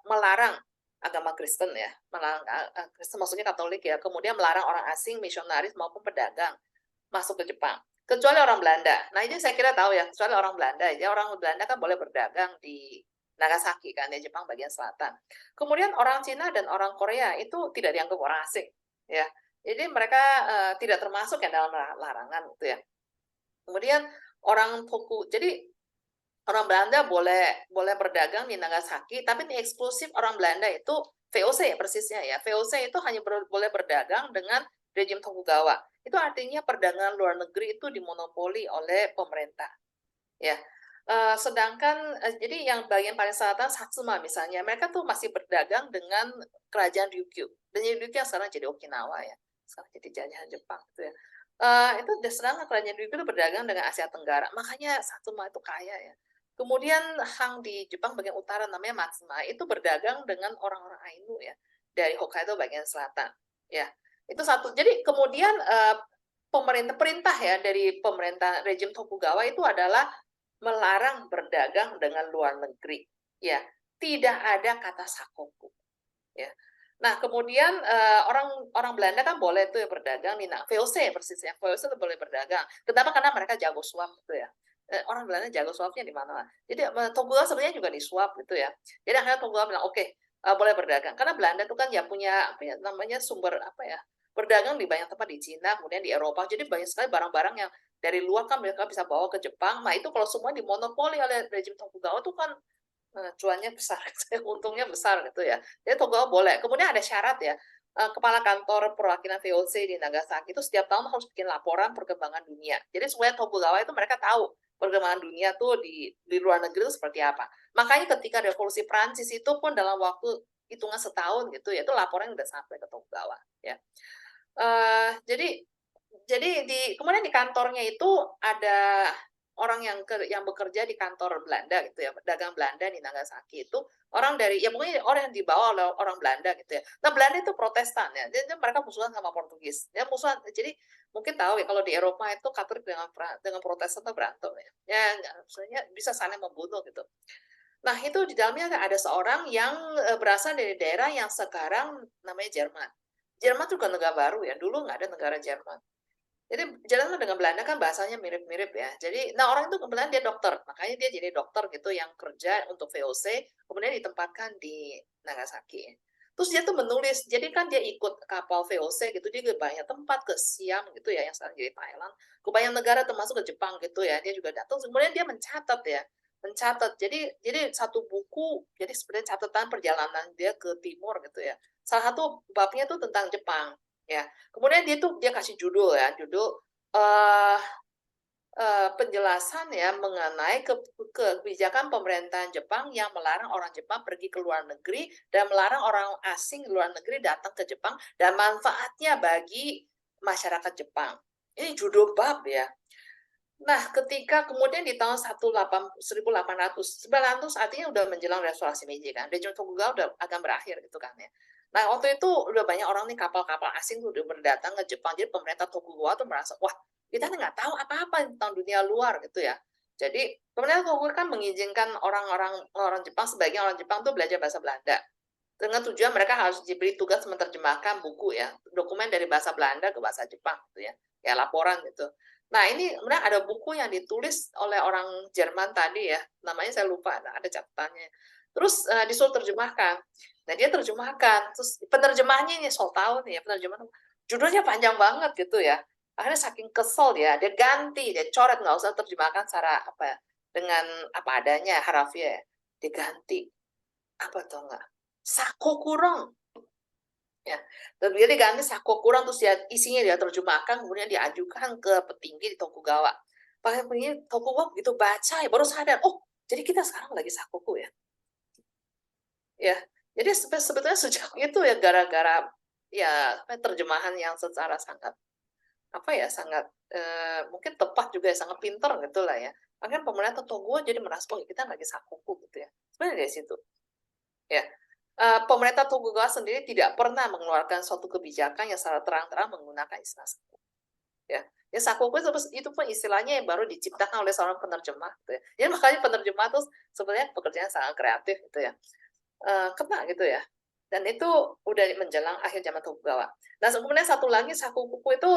melarang agama Kristen ya, melarang Kristen maksudnya Katolik ya, kemudian melarang orang asing, misionaris maupun pedagang masuk ke Jepang, kecuali orang Belanda. Nah ini saya kira tahu ya, kecuali orang Belanda ya, orang Belanda kan boleh berdagang di Nagasaki kan di Jepang bagian selatan. Kemudian orang Cina dan orang Korea itu tidak dianggap orang asing ya, jadi mereka tidak termasuk ya dalam larangan gitu ya. Kemudian orang jadi orang Belanda boleh berdagang di Nagasaki, tapi ini eksklusif orang Belanda itu VOC ya persisnya ya. VOC itu hanya boleh berdagang dengan rejim Tokugawa. Itu artinya perdagangan luar negeri itu dimonopoli oleh pemerintah. Ya. Sedangkan jadi yang bagian paling selatan Satsuma misalnya, mereka tuh masih berdagang dengan kerajaan Ryukyu. Dan Ryukyu yang sekarang jadi Okinawa ya. Sekarang jadi jajahan Jepang gitu ya. Itu sedangkan kerajaan Ryukyu itu berdagang dengan Asia Tenggara. Makanya Satsuma itu kaya ya. Kemudian Hang di Jepang bagian utara namanya Matsuma itu berdagang dengan orang-orang Ainu ya dari Hokkaido bagian selatan ya. Itu satu. Jadi kemudian perintah ya dari pemerintah rejim Tokugawa itu adalah melarang berdagang dengan luar negeri ya. Tidak ada kata sakoku ya. Nah, kemudian orang Belanda kan boleh tuh berdagang di VOC persisnya. VOC itu boleh berdagang. Kenapa? Karena mereka jago suap gitu ya. Orang Belanda jago suapnya di mana. Jadi Tokugawa sebenarnya juga disuap gitu ya. Jadi akhirnya Tokugawa bilang oke, boleh berdagang. Karena Belanda itu kan ya punya apa ya namanya sumber apa ya berdagang di banyak tempat di Cina, kemudian di Eropa. Jadi banyak sekali barang-barang yang dari luar kan mereka bisa bawa ke Jepang. Nah itu kalau semua dimonopoli oleh rejim Tokugawa itu kan cuannya besar, untungnya besar gitu ya. Jadi Tokugawa boleh. Kemudian ada syarat ya. Kepala kantor perwakilan VOC di Nagasaki itu setiap tahun harus bikin laporan perkembangan dunia. Jadi supaya Tokugawa itu mereka tahu perkembangan dunia tuh di luar negeri itu seperti apa. Makanya ketika revolusi Prancis itu pun dalam waktu hitungan setahun gitu ya, itu laporan udah sampai ke Tokugawa ya. Jadi kemudian di kantornya itu ada orang yang bekerja di kantor Belanda gitu ya, dagang Belanda di Nagasaki itu orang dari ya pokoknya orang yang dibawa oleh orang Belanda gitu ya. Nah Belanda itu Protestan ya, jadi mereka musuhan sama Portugis. Ya musuhan. Jadi mungkin tahu ya kalau di Eropa itu Katolik dengan Protestan itu berantem ya. Ya maksudnya bisa saling membunuh gitu. Nah itu di dalamnya ada seorang yang berasal dari daerah yang sekarang namanya Jerman. Jerman itu bukan negara baru ya, dulu nggak ada negara Jerman. Jadi Jerman dengan Belanda kan bahasanya mirip-mirip ya. Jadi, nah orang itu kebetulan dia dokter, makanya dia jadi dokter gitu yang kerja untuk VOC, kemudian ditempatkan di Nagasaki. Terus dia tuh menulis, jadi kan dia ikut kapal VOC gitu, dia ke banyak tempat, ke Siam gitu ya, yang sekarang jadi Thailand, ke banyak negara termasuk ke Jepang gitu ya, dia juga datang, kemudian dia mencatat ya, jadi satu buku, jadi sebenarnya catatan perjalanan dia ke timur gitu ya. Salah satu babnya tuh tentang Jepang ya. Kemudian dia kasih judul ya, penjelasan ya mengenai kebijakan pemerintahan Jepang yang melarang orang Jepang pergi ke luar negeri dan melarang orang asing luar negeri datang ke Jepang dan manfaatnya bagi masyarakat Jepang. Ini judul bab ya. Nah, ketika kemudian di tahun 1800, 900 artinya udah menjelang restorasi Meiji kan, rejim Tokugawa udah akan berakhir gitu kan ya. Nah, waktu itu udah banyak orang nih kapal-kapal asing tuh udah berdatang ke Jepang, jadi pemerintah Tokugawa tuh merasa, wah kita nggak tahu apa-apa tentang dunia luar gitu ya. Jadi pemerintah Tokugawa kan mengizinkan orang Jepang, sebagian orang Jepang tuh belajar bahasa Belanda. dengan tujuan mereka harus diberi tugas menerjemahkan buku ya, dokumen dari bahasa Belanda ke bahasa Jepang gitu ya, kayak laporan gitu. Nah ini kemudian ada buku yang ditulis oleh orang Jerman tadi ya, namanya saya lupa, ada catatannya. Terus disuruh terjemahkan. Nah dia terjemahkan, terus penerjemahnya ini so tahu nih ya, penerjemahan judulnya panjang banget gitu ya. Akhirnya saking kesel dia ganti, dia coret, nggak usah terjemahkan secara apa dengan apa adanya harafiah, ya. Diganti apa tuh enggak? Sakokurong. Ya, dan dia diganti Sakokurong terus dia isinya dia terjemahkan kemudian diajukan ke petinggi di Tokugawa. Pakai petinggi Tokugawa begitu baca ya baru sadar, oh jadi kita sekarang lagi sakoku ya. Ya, jadi sebetulnya sejak itu ya gara-gara ya terjemahan yang secara sangat apa ya sangat mungkin tepat juga ya sangat pintar gitu lah ya. Makanya pemerintah Tokugawa jadi merasa oh kita lagi sakoku gitu ya. Sebenarnya dari situ. Ya, pemerintah Tokugawa sendiri tidak pernah mengeluarkan suatu kebijakan yang secara terang-terang menggunakan istilah sakoku. Ya, sakoku itu pun istilahnya yang baru diciptakan oleh seorang penerjemah. Gitu ya. Jadi makanya penerjemah itu sebenarnya pekerjaan sangat kreatif gitu ya. Kena gitu ya. Dan itu udah menjelang akhir zaman Tokugawa. Nah, kemudian satu lagi sakoku itu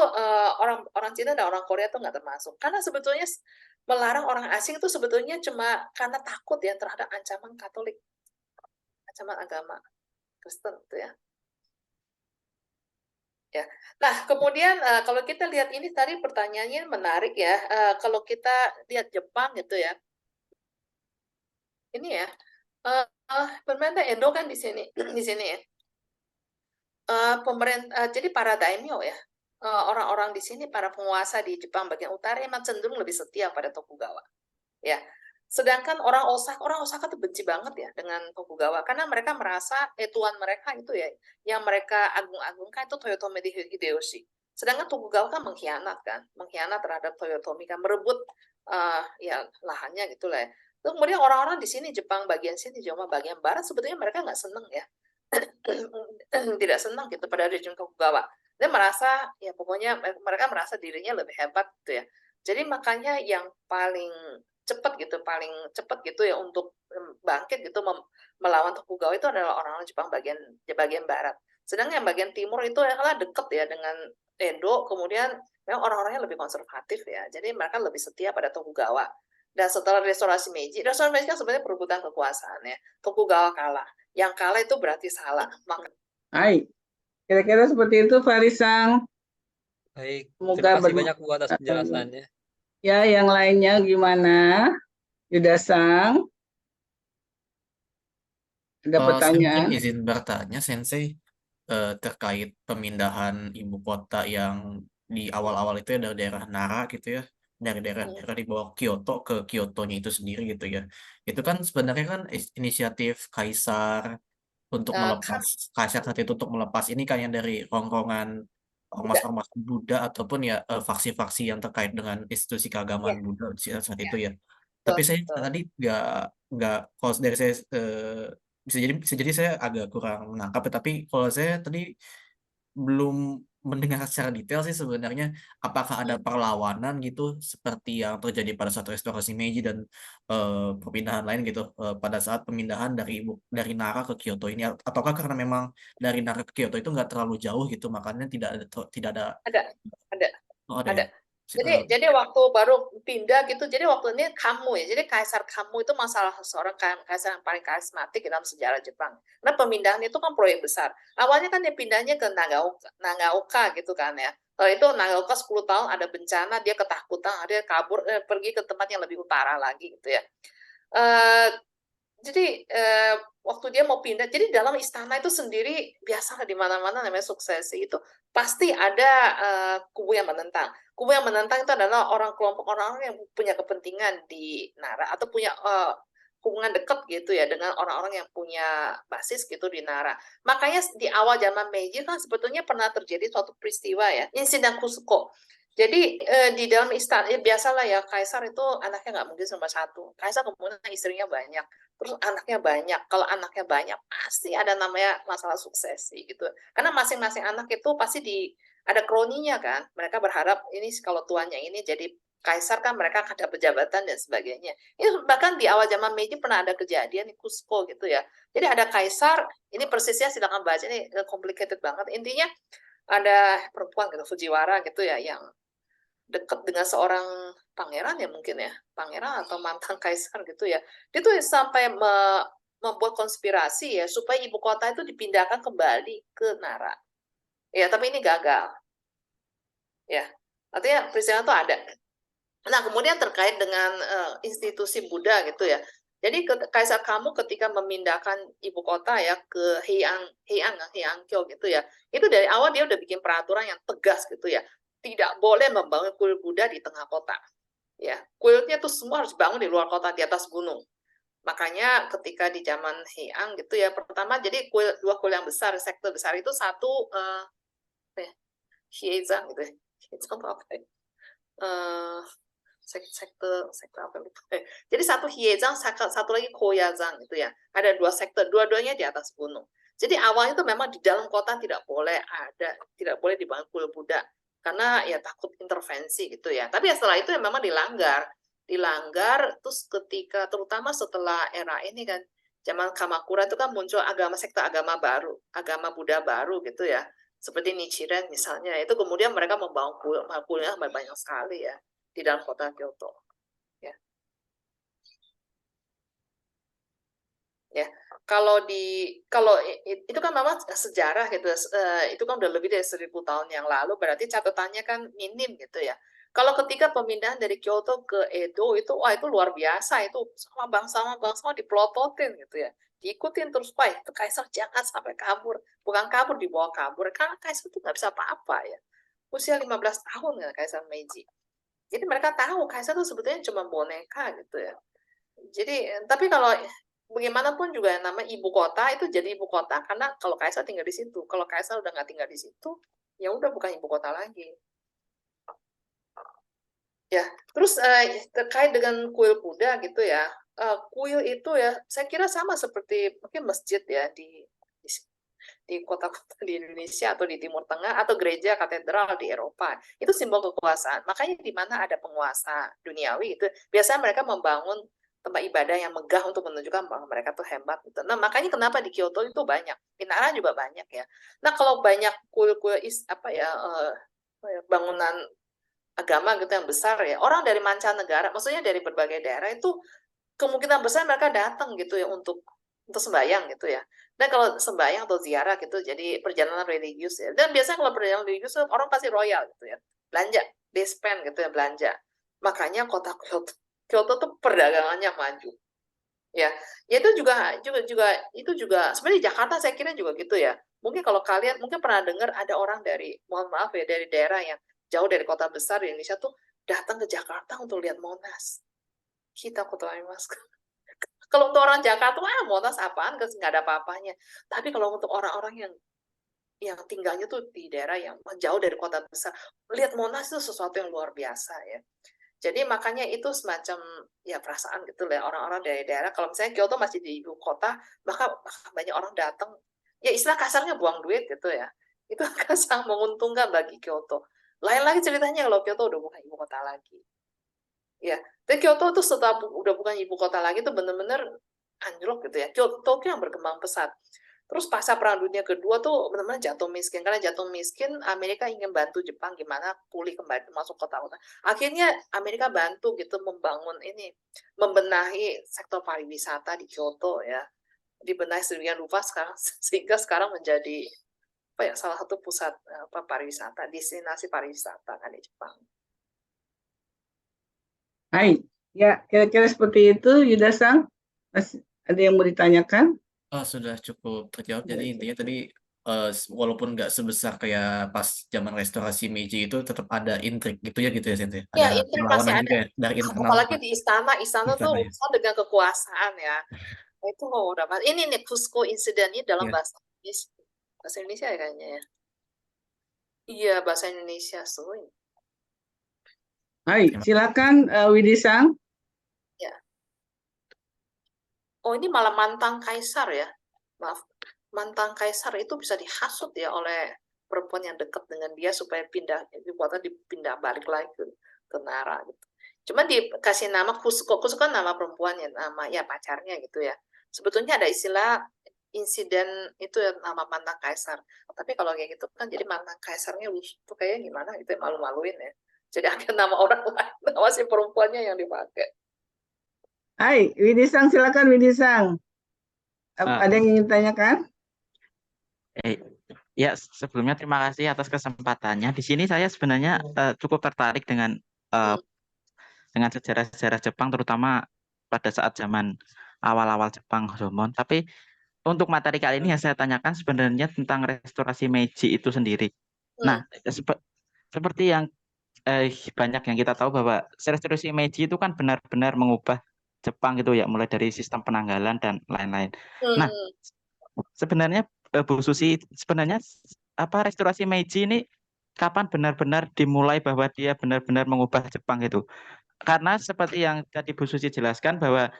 orang Cina dan orang Korea itu nggak termasuk. Karena sebetulnya melarang orang asing itu sebetulnya cuma karena takut ya terhadap ancaman Katolik. Ancaman agama Kristen gitu ya. Ya. Nah, kemudian kalau kita lihat ini tadi pertanyaannya menarik ya. Kalau kita lihat Jepang gitu ya. Ini ya. Pemerintah Edo kan di sini di sini ya. Pemerintah jadi para daimyo ya. Orang-orang di sini para penguasa di Jepang bagian utara memang cenderung lebih setia pada Tokugawa. Ya. Sedangkan orang Osaka tuh benci banget ya dengan Tokugawa karena mereka merasa tuan mereka itu ya yang mereka agung-agungkan itu Toyotomi Hideyoshi. Sedangkan Tokugawa kan mengkhianat terhadap Toyotomi kan merebut ya lahannya gitulah ya. Terus kemudian orang-orang di sini Jepang bagian sini Jepang bagian barat sebetulnya mereka nggak seneng ya. Tidak senang gitu pada rejim Tokugawa. Dia merasa ya pokoknya mereka merasa dirinya lebih hebat gitu ya. Jadi makanya yang paling cepat gitu ya untuk bangkit gitu melawan Tokugawa itu adalah orang-orang Jepang bagian barat. Sedangkan yang bagian timur itu adalah dekat ya dengan Edo, kemudian memang orang-orangnya lebih konservatif ya. Jadi mereka lebih setia pada Tokugawa. Dan setelah restorasi Meiji kan sebenarnya perebutan kekuasaan ya. Tokugawa kalah. Yang kalah itu berarti salah. Hai, kira-kira seperti itu Farisang. Baik, Semoga terima kasih banyak Bu atas penjelasannya. Ya, yang lainnya gimana? Yudasang, ada pertanyaan? Sensei izin bertanya, Sensei, terkait pemindahan ibu kota yang di awal-awal itu ya dari daerah Nara gitu ya, dari daerah di bawah Kyoto ke Kyotonya itu sendiri gitu ya. Itu kan sebenarnya kan inisiatif Kaisar untuk melepas Kaisar saat itu untuk melepas ini kan yang dari rongrongan ormas-ormas Buddha ataupun ya faksi-faksi yang terkait dengan institusi keagamaan Buddha saat itu ya. Tapi saya tadi nggak kalau dari saya bisa jadi saya agak kurang menangkap ya, tapi kalau saya tadi belum mendengar secara detail sih sebenarnya apakah ada perlawanan gitu seperti yang terjadi pada saat restorasi Meiji dan perpindahan lain gitu pada saat pemindahan dari Nara ke Kyoto ini ataukah karena memang dari Nara ke Kyoto itu nggak terlalu jauh gitu makanya tidak ada Ada. oh, ada ya? Jadi waktu baru pindah gitu, jadi waktu ini Kamu ya, jadi Kaisar Kamu itu masalah seorang kaisar yang paling karismatik dalam sejarah Jepang. Karena pemindahan itu kan proyek besar. Awalnya kan dia pindahnya ke Nagaoka gitu kan ya. Kalau itu Nagaoka 10 tahun ada bencana, dia ketakutan, dia kabur, pergi ke tempat yang lebih utara lagi gitu ya. Jadi waktu dia mau pindah, jadi dalam istana itu sendiri biasa di mana-mana namanya suksesi itu pasti ada kubu yang menentang. Kubu yang menentang itu adalah kelompok orang-orang yang punya kepentingan di Nara atau punya hubungan dekat gitu ya dengan orang-orang yang punya basis gitu di Nara. Makanya di awal zaman Meiji kan sebetulnya pernah terjadi suatu peristiwa ya, insiden Kusuko. Jadi di dalam istana ya biasalah ya kaisar itu anaknya nggak mungkin cuma satu. Kaisar kemudian istrinya banyak, terus anaknya banyak. Kalau anaknya banyak pasti ada namanya masalah suksesi gitu. Karena masing-masing anak itu pasti ada kroninya kan. Mereka berharap ini kalau tuannya ini jadi kaisar kan mereka akan dapat jabatan dan sebagainya. Ini bahkan di awal zaman Meiji pernah ada kejadian di Cusco gitu ya. Jadi ada kaisar, ini persisnya silakan baca, ini complicated banget. Intinya ada perempuan gitu, Fujiwara gitu ya, yang dekat dengan seorang pangeran ya mungkin ya, pangeran atau mantan kaisar gitu ya. Dia tuh sampai membuat konspirasi ya supaya ibu kota itu dipindahkan kembali ke Nara. Ya, tapi ini gagal. Ya, artinya peristiwa itu ada. Nah, kemudian terkait dengan institusi Buddha gitu ya. Jadi kaisar kamu ketika memindahkan ibu kota ya ke Heiangkyo gitu ya. Itu dari awal dia udah bikin peraturan yang tegas gitu ya. Tidak boleh membangun kuil Buddha di tengah kota. Ya, kuilnya tuh semua harus bangun di luar kota di atas gunung. Makanya ketika di zaman Heian gitu ya, pertama jadi dua kuil yang besar, sekte besar itu satu Hiezang gitu ya. Hiezang itu apa ya? Sekte apa lupa. Jadi satu Hiezang, satu lagi Koyazang gitu ya. Ada dua sekte, dua-duanya di atas gunung. Jadi awalnya itu memang di dalam kota tidak boleh dibangun kuil Buddha karena ya takut intervensi gitu ya. Tapi ya setelah itu ya memang dilanggar terus ketika terutama setelah era ini kan zaman Kamakura itu kan muncul sekte agama baru, agama Buddha baru gitu ya. Seperti Nichiren misalnya, itu kemudian mereka membangun kuilnya banyak sekali ya di dalam kota Kyoto. Ya. Ya, kalau itu kan memang sejarah gitu, itu kan udah lebih dari 1000 tahun yang lalu, berarti catatannya kan minim gitu ya. Kalau ketika pemindahan dari Kyoto ke Edo itu, wah itu luar biasa, itu sama bangsa dipelototin gitu ya, diikutin terus, wah itu kaisar jangan sampai kabur, bukan kabur dibawa kabur, karena kaisar itu nggak bisa apa-apa ya, usia 15 tahun ya kaisar Meiji. Jadi mereka tahu kaisar itu sebetulnya cuma boneka gitu ya. Jadi tapi kalau bagaimanapun juga nama ibu kota itu jadi ibu kota karena kalau kaisar tinggal di situ. Kalau kaisar udah nggak tinggal di situ, ya udah bukan ibu kota lagi. Ya, terus terkait dengan kuil Buddha gitu ya. Kuil itu ya, saya kira sama seperti mungkin masjid ya di kota-kota di Indonesia atau di Timur Tengah atau gereja katedral di Eropa. Itu simbol kekuasaan. Makanya di mana ada penguasa duniawi itu biasanya mereka membangun tempat ibadah yang megah untuk menunjukkan bahwa mereka tuh hebat gitu. Nah, makanya kenapa di Kyoto itu banyak, di Nara juga banyak ya. Nah, kalau banyak kuil-kuil bangunan agama gitu yang besar ya, orang dari mancanegara, maksudnya dari berbagai daerah itu kemungkinan besar mereka datang gitu ya untuk sembahyang gitu ya. Dan kalau sembahyang atau ziarah gitu, jadi perjalanan religius ya. Dan biasanya kalau perjalanan religius orang pasti royal gitu ya, belanja, they spend gitu ya belanja. Makanya kota Kyoto tuh perdagangannya maju. Ya, itu juga sebenarnya di Jakarta saya kira juga gitu ya. Mungkin kalau kalian mungkin pernah dengar ada orang dari, mohon maaf ya, dari daerah yang jauh dari kota besar di Indonesia tuh datang ke Jakarta untuk lihat Monas. Kita mas. Kalau untuk orang Jakarta, Monas apaan? Nggak ada apa-apanya. Tapi kalau untuk orang-orang yang tinggalnya tuh di daerah yang jauh dari kota besar, lihat Monas itu sesuatu yang luar biasa ya. Jadi makanya itu semacam ya perasaan gitu lah orang-orang dari daerah. Kalau misalnya Kyoto masih di ibu kota, maka banyak orang datang. Ya istilah kasarnya buang duit gitu ya. Itu akan sangat menguntungkan bagi Kyoto. Lain lagi ceritanya kalau Kyoto udah bukan ibu kota lagi. Ya, tapi Kyoto itu setelah udah bukan ibu kota lagi itu benar-benar anjlok gitu ya. Tokyo yang berkembang pesat. Terus pasca Perang Dunia Kedua tuh benar-benar jatuh miskin. Karena jatuh miskin, Amerika ingin bantu Jepang gimana pulih kembali masuk kota-kota. Akhirnya Amerika bantu gitu membenahi sektor pariwisata di Kyoto ya. Dibenahi sedemikian rupa sehingga sekarang menjadi salah satu pusat pariwisata, destinasi pariwisata kan di Jepang. Hai, ya kira-kira seperti itu Yuda-san. Ada yang mau ditanyakan? Sudah cukup terjawab. Jadi intinya tadi walaupun nggak sebesar kayak pas zaman restorasi Meiji itu tetap ada intrik gitu ya Sensei. Ya, Ada intrik pasti perlawanan ada. juga ya dari internal. Apalagi di istana tuh ya. urusan dengan kekuasaan ya. Itu mau dapat. Ini nih Cusco incident ini dalam Ya. bahasa Indonesia ya kayaknya ya. Iya, bahasa Indonesia soalnya. Hai, silakan Widi-san. Ya. Oh, ini malah mantan kaisar ya. Maaf. Mantan kaisar itu bisa dihasut ya oleh perempuan yang dekat dengan dia supaya dipindah balik lagi ke Nara gitu. Cuma dikasih nama Kusuko. Kusuko kan nama perempuan ya, nama ya pacarnya gitu ya. Sebetulnya ada istilah insiden itu ya, nama mantan kaisar. Tapi kalau kayak gitu kan jadi mantan kaisarnya itu kayak gimana gitu ya, malu-maluin ya. Jadi ada nama orang lain, nama si perempuannya yang dipakai. Hai, Widisang, silakan Widisang. Ah, Ada yang ingin tanyakan? Ya, sebelumnya terima kasih atas kesempatannya. Di sini saya sebenarnya cukup tertarik dengan sejarah-sejarah Jepang, terutama pada saat zaman awal-awal Jepang Jomon. Tapi untuk materi kali ini yang saya tanyakan sebenarnya tentang restorasi Meiji itu sendiri. Nah, seperti yang banyak yang kita tahu bahwa restorasi Meiji itu kan benar-benar mengubah Jepang gitu ya, mulai dari sistem penanggalan dan lain-lain. Nah, sebenarnya Bu Susi, sebenarnya apa restorasi Meiji ini kapan benar-benar dimulai bahwa dia benar-benar mengubah Jepang gitu? Karena seperti yang tadi Bu Susi jelaskan bahwa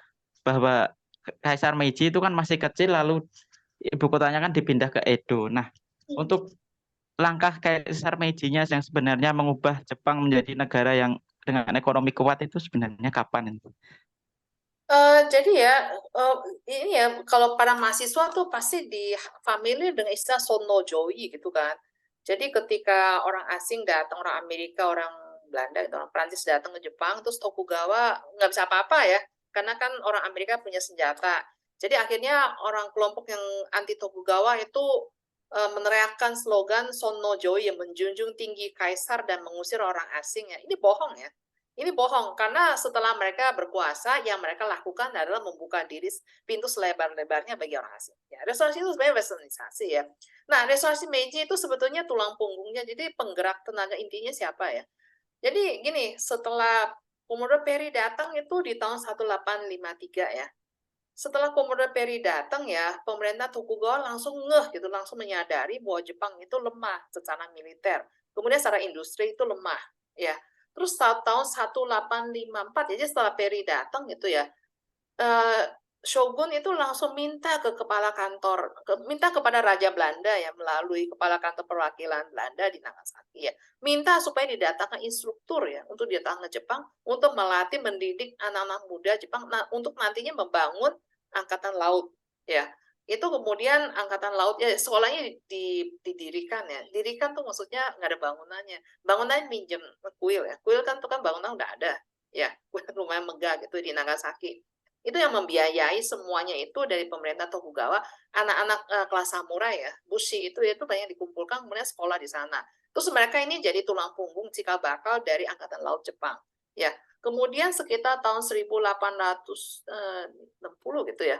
Kaisar Meiji itu kan masih kecil, lalu ibu kotanya kan dipindah ke Edo. Nah, untuk langkah Kaisar Meiji-nya yang sebenarnya mengubah Jepang menjadi negara yang dengan ekonomi kuat itu sebenarnya kapan itu? Jadi ya, ini ya, kalau para mahasiswa tuh pasti familiar dengan istilah Sonno-jōi gitu kan. Jadi ketika orang asing datang, orang Amerika, orang Belanda, orang Prancis datang ke Jepang, terus Tokugawa nggak bisa apa-apa ya, karena kan orang Amerika punya senjata. Jadi akhirnya orang kelompok yang anti Tokugawa itu meneriakkan slogan Sonno-jōi yang menjunjung tinggi kaisar dan mengusir orang asing ya. Ini bohong ya. Ini bohong, karena setelah mereka berkuasa, yang mereka lakukan adalah membuka diri pintu selebar-lebarnya bagi orang asing. Ya, restorasi itu sebenarnya westernisasi ya. Nah, restorasi Meiji itu sebetulnya tulang punggungnya, jadi penggerak tenaga intinya siapa ya? Jadi gini, setelah Komodo Perry datang itu di tahun 1853 ya. Setelah Komodo Perry datang ya, pemerintah Tokugawa langsung gitu, langsung menyadari bahwa Jepang itu lemah secara militer. Kemudian secara industri itu lemah ya. Terus tahun 1854, jadi setelah Perry datang gitu ya, Shogun itu langsung minta ke kepala kantor, minta kepada Raja Belanda ya, melalui kepala kantor perwakilan Belanda di Nagasaki ya, minta supaya didatangkan instruktur ya, untuk datang ke Jepang, untuk melatih, mendidik anak-anak muda Jepang, untuk nantinya membangun angkatan laut ya. Itu kemudian angkatan laut ya, sekolahnya didirikan ya. Dirikan tuh maksudnya nggak ada bangunannya. Bangunannya minjem kuil ya. Kuil kan tuh kan bangunan udah ada ya. Kuil lumayan megah gitu di Nagasaki. Itu yang membiayai semuanya itu dari pemerintah Tokugawa, anak-anak kelas samurai ya, bushi itu banyak dikumpulkan kemudian sekolah di sana. Terus mereka ini jadi tulang punggung cikal bakal dari angkatan laut Jepang ya. Kemudian sekitar tahun 1860 gitu ya,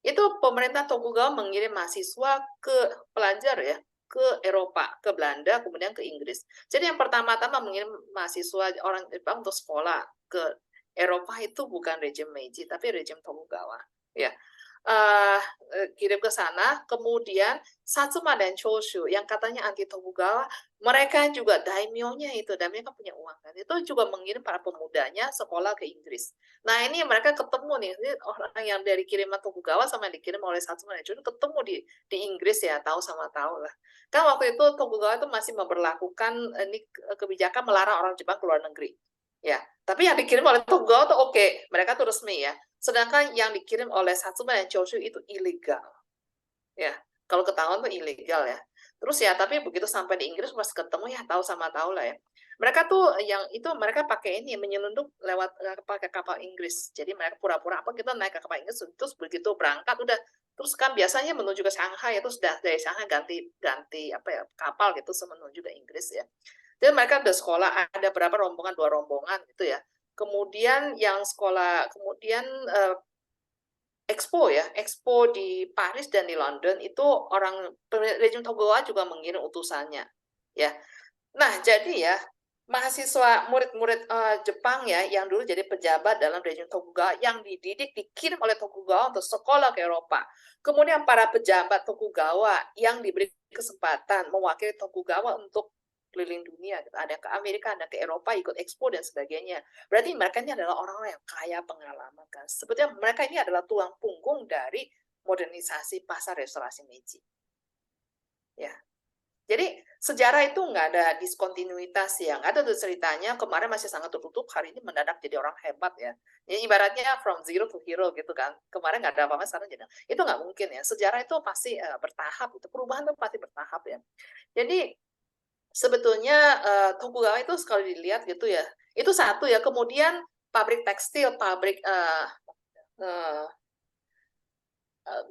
itu pemerintah Tokugawa mengirim mahasiswa ke pelajar ya, ke Eropa, ke Belanda, kemudian ke Inggris. Jadi yang pertama-tama mengirim mahasiswa orang Jepang untuk sekolah ke Eropa itu bukan rejim Meiji, tapi rejim Tokugawa. Ya, kirim ke sana. Kemudian Satsuma dan Choshu yang katanya anti Tokugawa, mereka juga daimyo-nya itu, daimyo kan punya uang kan, itu juga mengirim para pemudanya sekolah ke Inggris. Nah ini mereka ketemu nih, ini orang yang dari kiriman Tokugawa sama yang dikirim oleh Satsuma dan Choshu ketemu di Inggris ya, tahu sama tahu lah. Kan waktu itu Tokugawa itu masih memberlakukan ini kebijakan melarang orang Jepang keluar negeri. Ya, tapi yang dikirim oleh Tokugawa tuh oke, mereka tuh resmi ya. Sedangkan yang dikirim oleh Satsuma dan Choshu itu ilegal. Ya, kalau ketahuan tuh ilegal ya. Terus ya, tapi begitu sampai di Inggris pas ketemu ya tahu sama tahu lah ya. Mereka tuh yang itu mereka pakai ini menyelundup lewat pakai kapal Inggris. Jadi mereka pura-pura apa kita naik ke kapal Inggris terus begitu berangkat udah terus kan biasanya menuju ke Shanghai itu sudah dari Shanghai ganti apa ya kapal gitu menuju ke Inggris ya. Jadi mereka ada sekolah, ada berapa rombongan, 2 rombongan gitu ya. Kemudian yang sekolah, kemudian Expo ya, Expo di Paris dan di London itu orang rejim Tokugawa juga mengirim utusannya, ya. Nah, jadi ya mahasiswa murid-murid Jepang ya yang dulu jadi pejabat dalam rejim Tokugawa yang dididik dikirim oleh Tokugawa untuk sekolah ke Eropa. Kemudian para pejabat Tokugawa yang diberi kesempatan mewakili Tokugawa untuk keliling dunia, ada ke Amerika, ada ke Eropa, ikut Expo dan sebagainya. Berarti mereka ini adalah orang-orang yang kaya pengalaman kan. Sebetulnya mereka ini adalah tulang punggung dari modernisasi pasar restorasi Meiji. Ya. Jadi sejarah itu nggak ada diskontinuitas ya, nggak ada tuh ceritanya kemarin masih sangat tertutup, hari ini mendadak jadi orang hebat ya. Ya ibaratnya from zero to hero gitu kan. Kemarin nggak ada apa-apa, sekarang jadi. Itu nggak mungkin ya. Sejarah itu pasti bertahap, itu perubahan itu pasti bertahap ya. Jadi sebetulnya Tokugawa itu sekali dilihat gitu ya, itu satu ya. Kemudian pabrik tekstil, pabrik eh,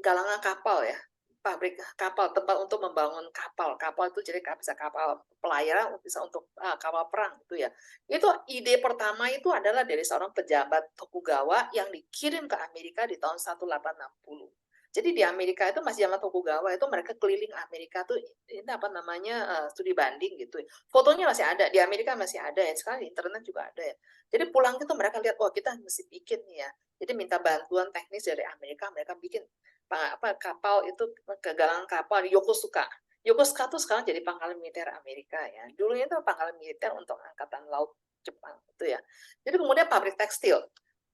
galangan kapal ya, pabrik kapal, tempat untuk membangun kapal. Kapal itu jadi bisa kapal pelayaran, bisa untuk kapal perang gitu ya. Itu ide pertama itu adalah dari seorang pejabat Tokugawa yang dikirim ke Amerika di tahun 1860. Jadi di Amerika itu masih zaman Tokugawa itu mereka keliling Amerika tuh ini apa namanya studi banding gitu. Fotonya masih ada di Amerika, masih ada ya. Sekarang di internet juga ada ya. Jadi pulang itu mereka lihat, oh kita mesti bikin nih ya. Jadi minta bantuan teknis dari Amerika, mereka bikin kapal itu, galangan kapal di Yokosuka. Yokosuka itu sekarang jadi pangkalan militer Amerika ya. Dulunya itu pangkalan militer untuk angkatan laut Jepang itu ya. Jadi kemudian pabrik tekstil.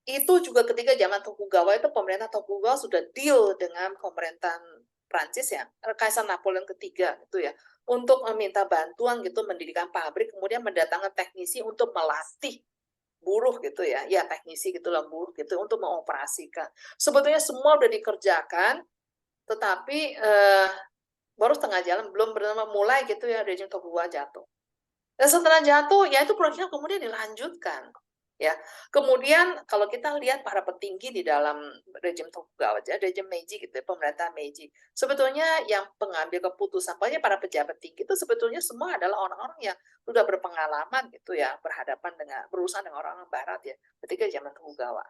Itu juga ketika zaman Tokugawa itu pemerintah Tokugawa sudah deal dengan pemerintahan Prancis ya, Kaisar Napoleon ketiga itu ya, untuk meminta bantuan gitu mendirikan pabrik, kemudian mendatangkan teknisi untuk melatih buruh gitu ya, ya teknisi gitulah buruh gitu untuk mengoperasikan. Sebetulnya semua udah dikerjakan, tetapi baru setengah jalan, belum bernama mulai gitu ya, rejim Tokugawa jatuh. Dan setelah jatuh, ya itu proyeknya kemudian dilanjutkan. Ya, kemudian kalau kita lihat para petinggi di dalam rejim Tokugawa, rejim Meiji gitu ya, pemerintah Meiji, sebetulnya yang pengambil keputusan, pokoknya para pejabat tinggi itu sebetulnya semua adalah orang-orang yang sudah berpengalaman gitu ya, berhadapan dengan berurusan dengan orang-orang Barat ya, ketika zaman Tokugawa.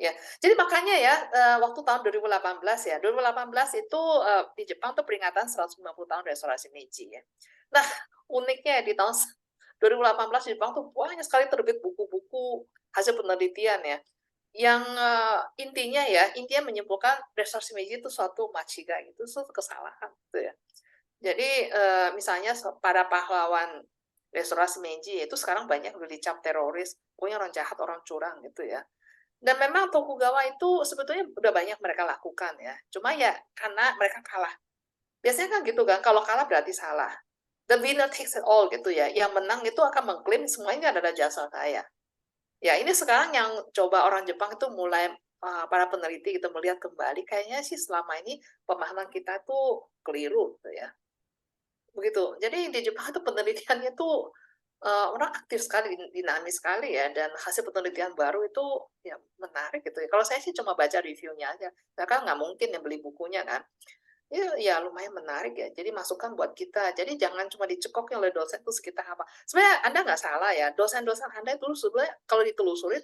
Ya, jadi makanya ya waktu tahun 2018 ya, 2018 itu di Jepang tuh peringatan 150 tahun restorasi Meiji ya. Nah, uniknya di tahun 2018 di Jepang tuh banyak sekali terbit buku-buku hasil penelitian ya, yang intinya menyimpulkan restorasi Meiji itu suatu machiga gitu, suatu kesalahan gitu ya. Jadi misalnya para pahlawan restorasi Meiji itu sekarang banyak udah dicap teroris, pokoknya orang jahat, orang curang gitu ya. Dan memang Tokugawa itu sebetulnya udah banyak mereka lakukan ya. Cuma ya karena mereka kalah. Biasanya kan gitu kan, kalau kalah berarti salah. The winner takes it all gitu ya. Yang menang itu akan mengklaim semuanya adalah jasa saya. Ya ini sekarang yang coba orang Jepang itu mulai para peneliti kita melihat kembali, kayaknya sih selama ini pemahaman kita tuh keliru gitu ya. Begitu. Jadi di Jepang itu penelitiannya tuh orang aktif sekali, dinamis sekali ya, dan hasil penelitian baru itu ya menarik gitu ya. Kalau saya sih cuma baca reviewnya aja, saya kan nggak mungkin yang beli bukunya kan. Ya lumayan menarik ya, jadi masukan buat kita. Jadi jangan cuma dicekokin oleh dosen terus kita apa. Sebenarnya Anda nggak salah ya, dosen-dosen Anda itu sebenarnya kalau ditelusurin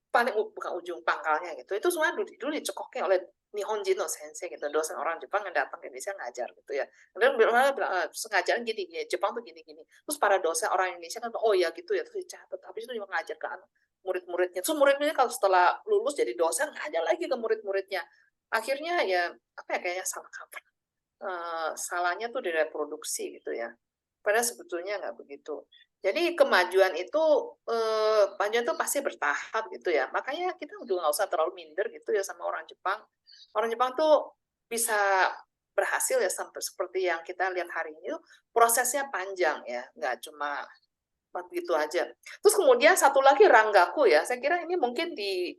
paling bukan ujung pangkalnya gitu. Itu semua dulu dicekokin oleh Nihonjin no sensei gitu, dosen orang Jepang yang datang ke Indonesia ngajar gitu ya. Kemudian bilang, ngajarin gini, gini, Jepang tuh gini, gini. Terus para dosen orang Indonesia kan, oh ya gitu ya, terus dicatat. Habis itu dia mengajar ke murid-muridnya. Terus murid-muridnya kalau setelah lulus jadi dosen, ngajar lagi ke murid-muridnya. Akhirnya ya, apa ya, kayaknya salah kaprah. Salahnya tuh direproduksi gitu ya. Padahal sebetulnya nggak begitu. Jadi kemajuan itu pasti bertahap gitu ya. Makanya kita juga nggak usah terlalu minder gitu ya sama orang Jepang. Orang Jepang tuh bisa berhasil ya sampai seperti yang kita lihat hari ini, prosesnya panjang ya, nggak cuma begitu aja. Terus kemudian satu lagi Ranggaku ya, saya kira ini mungkin di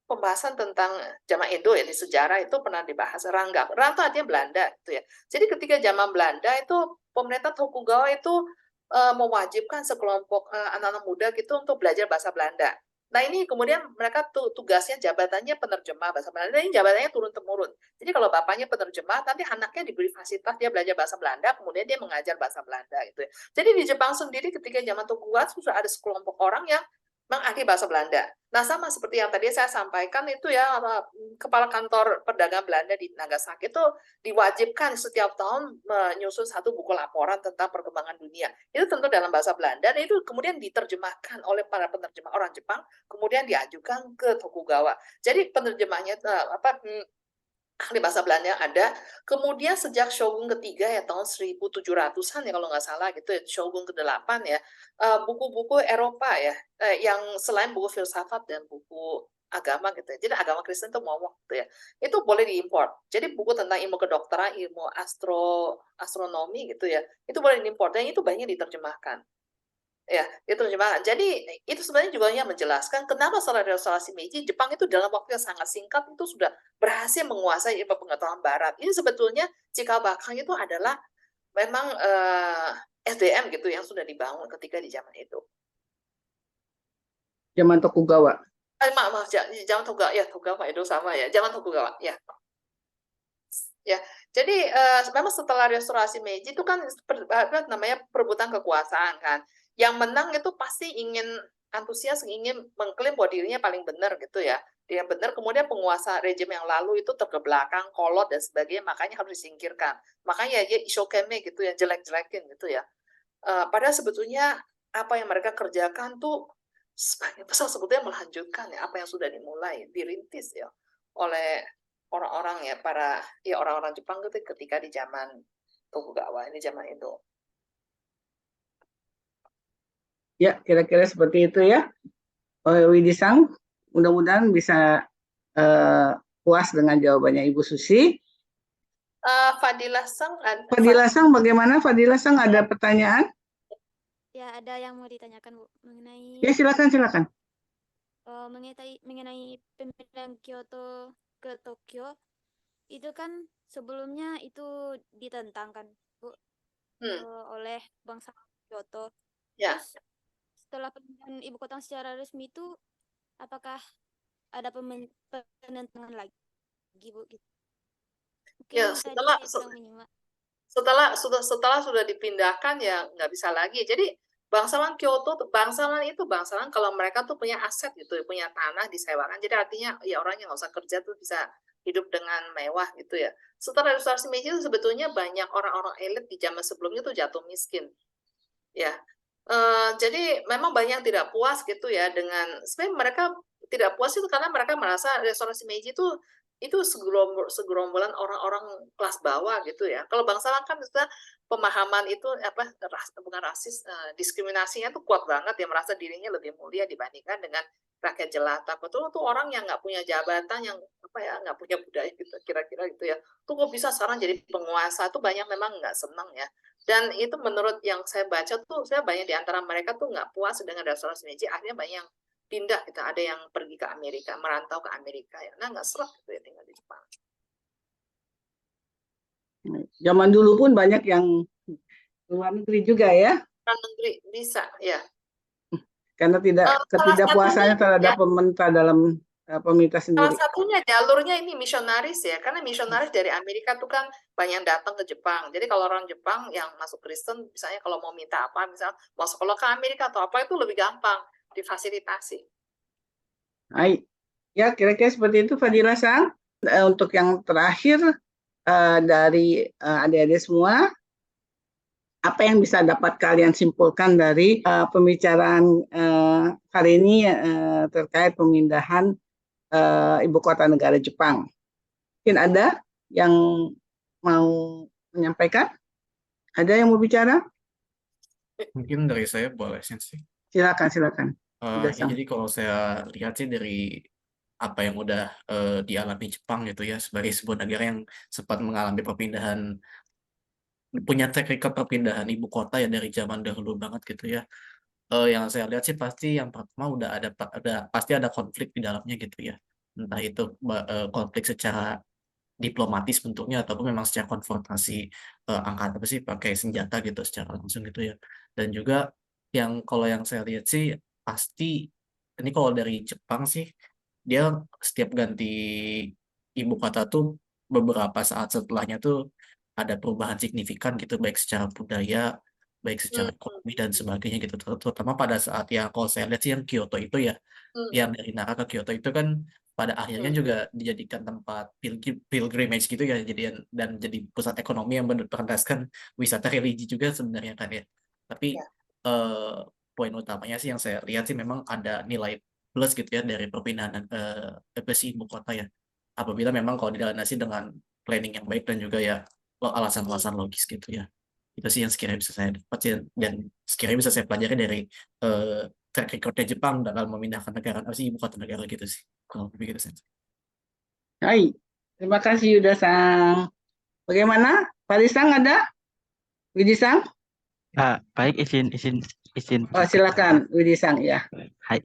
pembahasan tentang zaman Edo ya, di sejarah itu pernah dibahas. Ranggaku artinya Belanda gitu ya. Jadi ketika zaman Belanda itu pemerintah Tokugawa itu mewajibkan sekelompok anak-anak muda gitu untuk belajar bahasa Belanda. Nah ini kemudian mereka tugasnya jabatannya penerjemah bahasa Belanda. Ini jabatannya turun-temurun. Jadi kalau bapaknya penerjemah, nanti anaknya diberi fasilitas dia belajar bahasa Belanda, kemudian dia mengajar bahasa Belanda gitu ya. Jadi di Jepang sendiri ketika zaman Tokugawa sudah ada sekelompok orang yang mengakhi bahasa Belanda. Nah sama seperti yang tadi saya sampaikan itu ya, kepala kantor perdagangan Belanda di Nagasaki itu diwajibkan setiap tahun menyusun satu buku laporan tentang perkembangan dunia. Itu tentu dalam bahasa Belanda, dan itu kemudian diterjemahkan oleh para penerjemah orang Jepang, kemudian diajukan ke Tokugawa. Jadi penerjemahnya ahli bahasa Belanda ada. Kemudian sejak Shogun ketiga ya tahun 1700-an ya kalau nggak salah gitu ya, Shogun ke-8 ya, buku-buku Eropa ya, yang selain buku filsafat dan buku agama gitu ya. Jadi agama Kristen itu momok gitu ya. Itu boleh diimpor. Jadi buku tentang ilmu kedokteran, ilmu astronomi gitu ya, itu boleh diimpor dan itu banyak diterjemahkan. Ya, itu terjemahan. Jadi itu sebenarnya juga yang menjelaskan kenapa setelah restorasi Meiji, Jepang itu dalam waktu yang sangat singkat itu sudah berhasil menguasai ilmu pengetahuan Barat. Ini sebetulnya cikal bakal itu adalah memang SDM gitu yang sudah dibangun ketika di zaman itu. Zaman Tokugawa. Maaf, zaman Tokugawa itu sama ya, zaman Tokugawa ya. Ya, jadi memang setelah restorasi Meiji itu kan apa namanya perebutan kekuasaan kan. Yang menang itu pasti ingin antusias, ingin mengklaim bahwa dirinya paling benar gitu ya. Dia benar, kemudian penguasa rejim yang lalu itu terkebelakang, kolot dan sebagainya, makanya harus disingkirkan. Makanya dia isokeme gitu ya, jelek-jelekin gitu ya. Padahal sebetulnya apa yang mereka kerjakan tuh sebagai besar sebetulnya melanjutkan ya apa yang sudah dimulai, dirintis ya oleh orang-orang ya orang-orang Jepang gitu ketika di zaman Tokugawa ini zaman itu. Ya, kira-kira seperti itu ya. Widisang, mudah-mudahan bisa puas dengan jawabannya Ibu Susi. Fadilah Sang, Fadilah Sang, bagaimana Fadilah Sang, ada pertanyaan? Ya, ada yang mau ditanyakan, Bu, mengenai Ya, silakan. mengenai pemindahan Kyoto ke Tokyo. Itu kan sebelumnya itu ditentang kan, Bu, oleh bangsa Kyoto. Ya. Terus setelah pemindahan ibu kota secara resmi itu, apakah ada penentangan lagi, Bu? Gitu. Mungkin Ya, tadi setelah saya kurang menyimak. setelah sudah dipindahkan ya nggak bisa lagi. Jadi bangsawan Kyoto, bangsawan kalau mereka tuh punya aset gitu, punya tanah disewakan. Jadi artinya ya orang yang nggak usah kerja tuh bisa hidup dengan mewah gitu ya. Setelah restorasi Meiji itu sebetulnya banyak orang-orang elit di zaman sebelumnya tuh jatuh miskin. Ya, jadi memang banyak yang tidak puas gitu ya dengan sebenarnya mereka tidak puas itu karena mereka merasa restorasi Meiji itu segerombolan orang-orang kelas bawah gitu ya. Kalau bangsawan kan sudah pemahaman itu bukan rasis, diskriminasinya tuh kuat banget ya, merasa dirinya lebih mulia dibandingkan dengan rakyat jelata. Betul tuh orang yang nggak punya jabatan, yang nggak punya budaya gitu, kira-kira gitu ya. Tuh kok bisa sekarang jadi penguasa tuh banyak memang nggak senang ya. Dan itu menurut yang saya baca tuh, saya banyak di antara mereka tuh nggak puas dengan restorasi Meiji, akhirnya banyak yang pindah gitu, ada yang pergi ke Amerika, merantau ke Amerika ya, nah nggak serap gitu ya tinggal di Jepang. Zaman dulu pun banyak yang luar negeri juga ya. Luar negeri bisa ya. Karena ketidakpuasannya terhadap pemerintah dalam pemerintah sendiri. Salah satunya jalurnya ini misionaris ya, karena misionaris dari Amerika tuh kan banyak datang ke Jepang. Jadi kalau orang Jepang yang masuk Kristen, misalnya kalau mau minta apa, misalnya mau sekolah ke Amerika atau apa itu lebih gampang difasilitasi. Baik, ya kira-kira seperti itu Fadilah Sang. Untuk yang terakhir dari adik-adik semua, apa yang bisa dapat kalian simpulkan dari pembicaraan hari ini terkait pemindahan ibu kota negara Jepang? Mungkin ada yang mau menyampaikan? Ada yang mau bicara? Mungkin dari saya boleh sih. Silakan. Ya, jadi kalau saya lihat sih dari apa yang udah dialami Jepang gitu ya, sebagai sebuah negara yang sempat mengalami punya track record perpindahan ibu kota ya dari zaman dahulu banget gitu ya. Yang saya lihat sih pasti yang pertama pasti ada konflik di dalamnya gitu ya. Entah itu konflik secara diplomatis bentuknya ataupun memang secara konfrontasi angkat pakai senjata gitu secara langsung gitu ya. Dan juga kalau yang saya lihat sih pasti ini kalau dari Jepang sih dia setiap ganti ibu kota tuh beberapa saat setelahnya tuh ada perubahan signifikan gitu baik secara budaya, baik secara ekonomi dan sebagainya gitu. Terutama pada saat kalau saya lihat sih yang Kyoto itu ya, yang dari Nara ke Kyoto itu kan pada akhirnya juga dijadikan tempat pilgrimage gitu ya, dan jadi pusat ekonomi yang berdasarkan wisata religi juga sebenarnya kan ya. Tapi poin utamanya sih yang saya lihat sih memang ada nilai plus gitu ya dari perpindahan ibu kota ya. Apabila memang kalau dilandasi dengan planning yang baik dan juga ya alasan-alasan logis gitu ya. Itu sih yang sekiranya bisa saya dapat dan sekiranya bisa saya pelajari dari track recordnya Jepang dalam memindahkan negara ibu kota negara gitu sih. Kalau begitu Sensei. Hai, terima kasih Yuda-san. Bagaimana? Parisang ada? Widi-san? Baik, izin Oh, silakan Widi-san ya. Hai.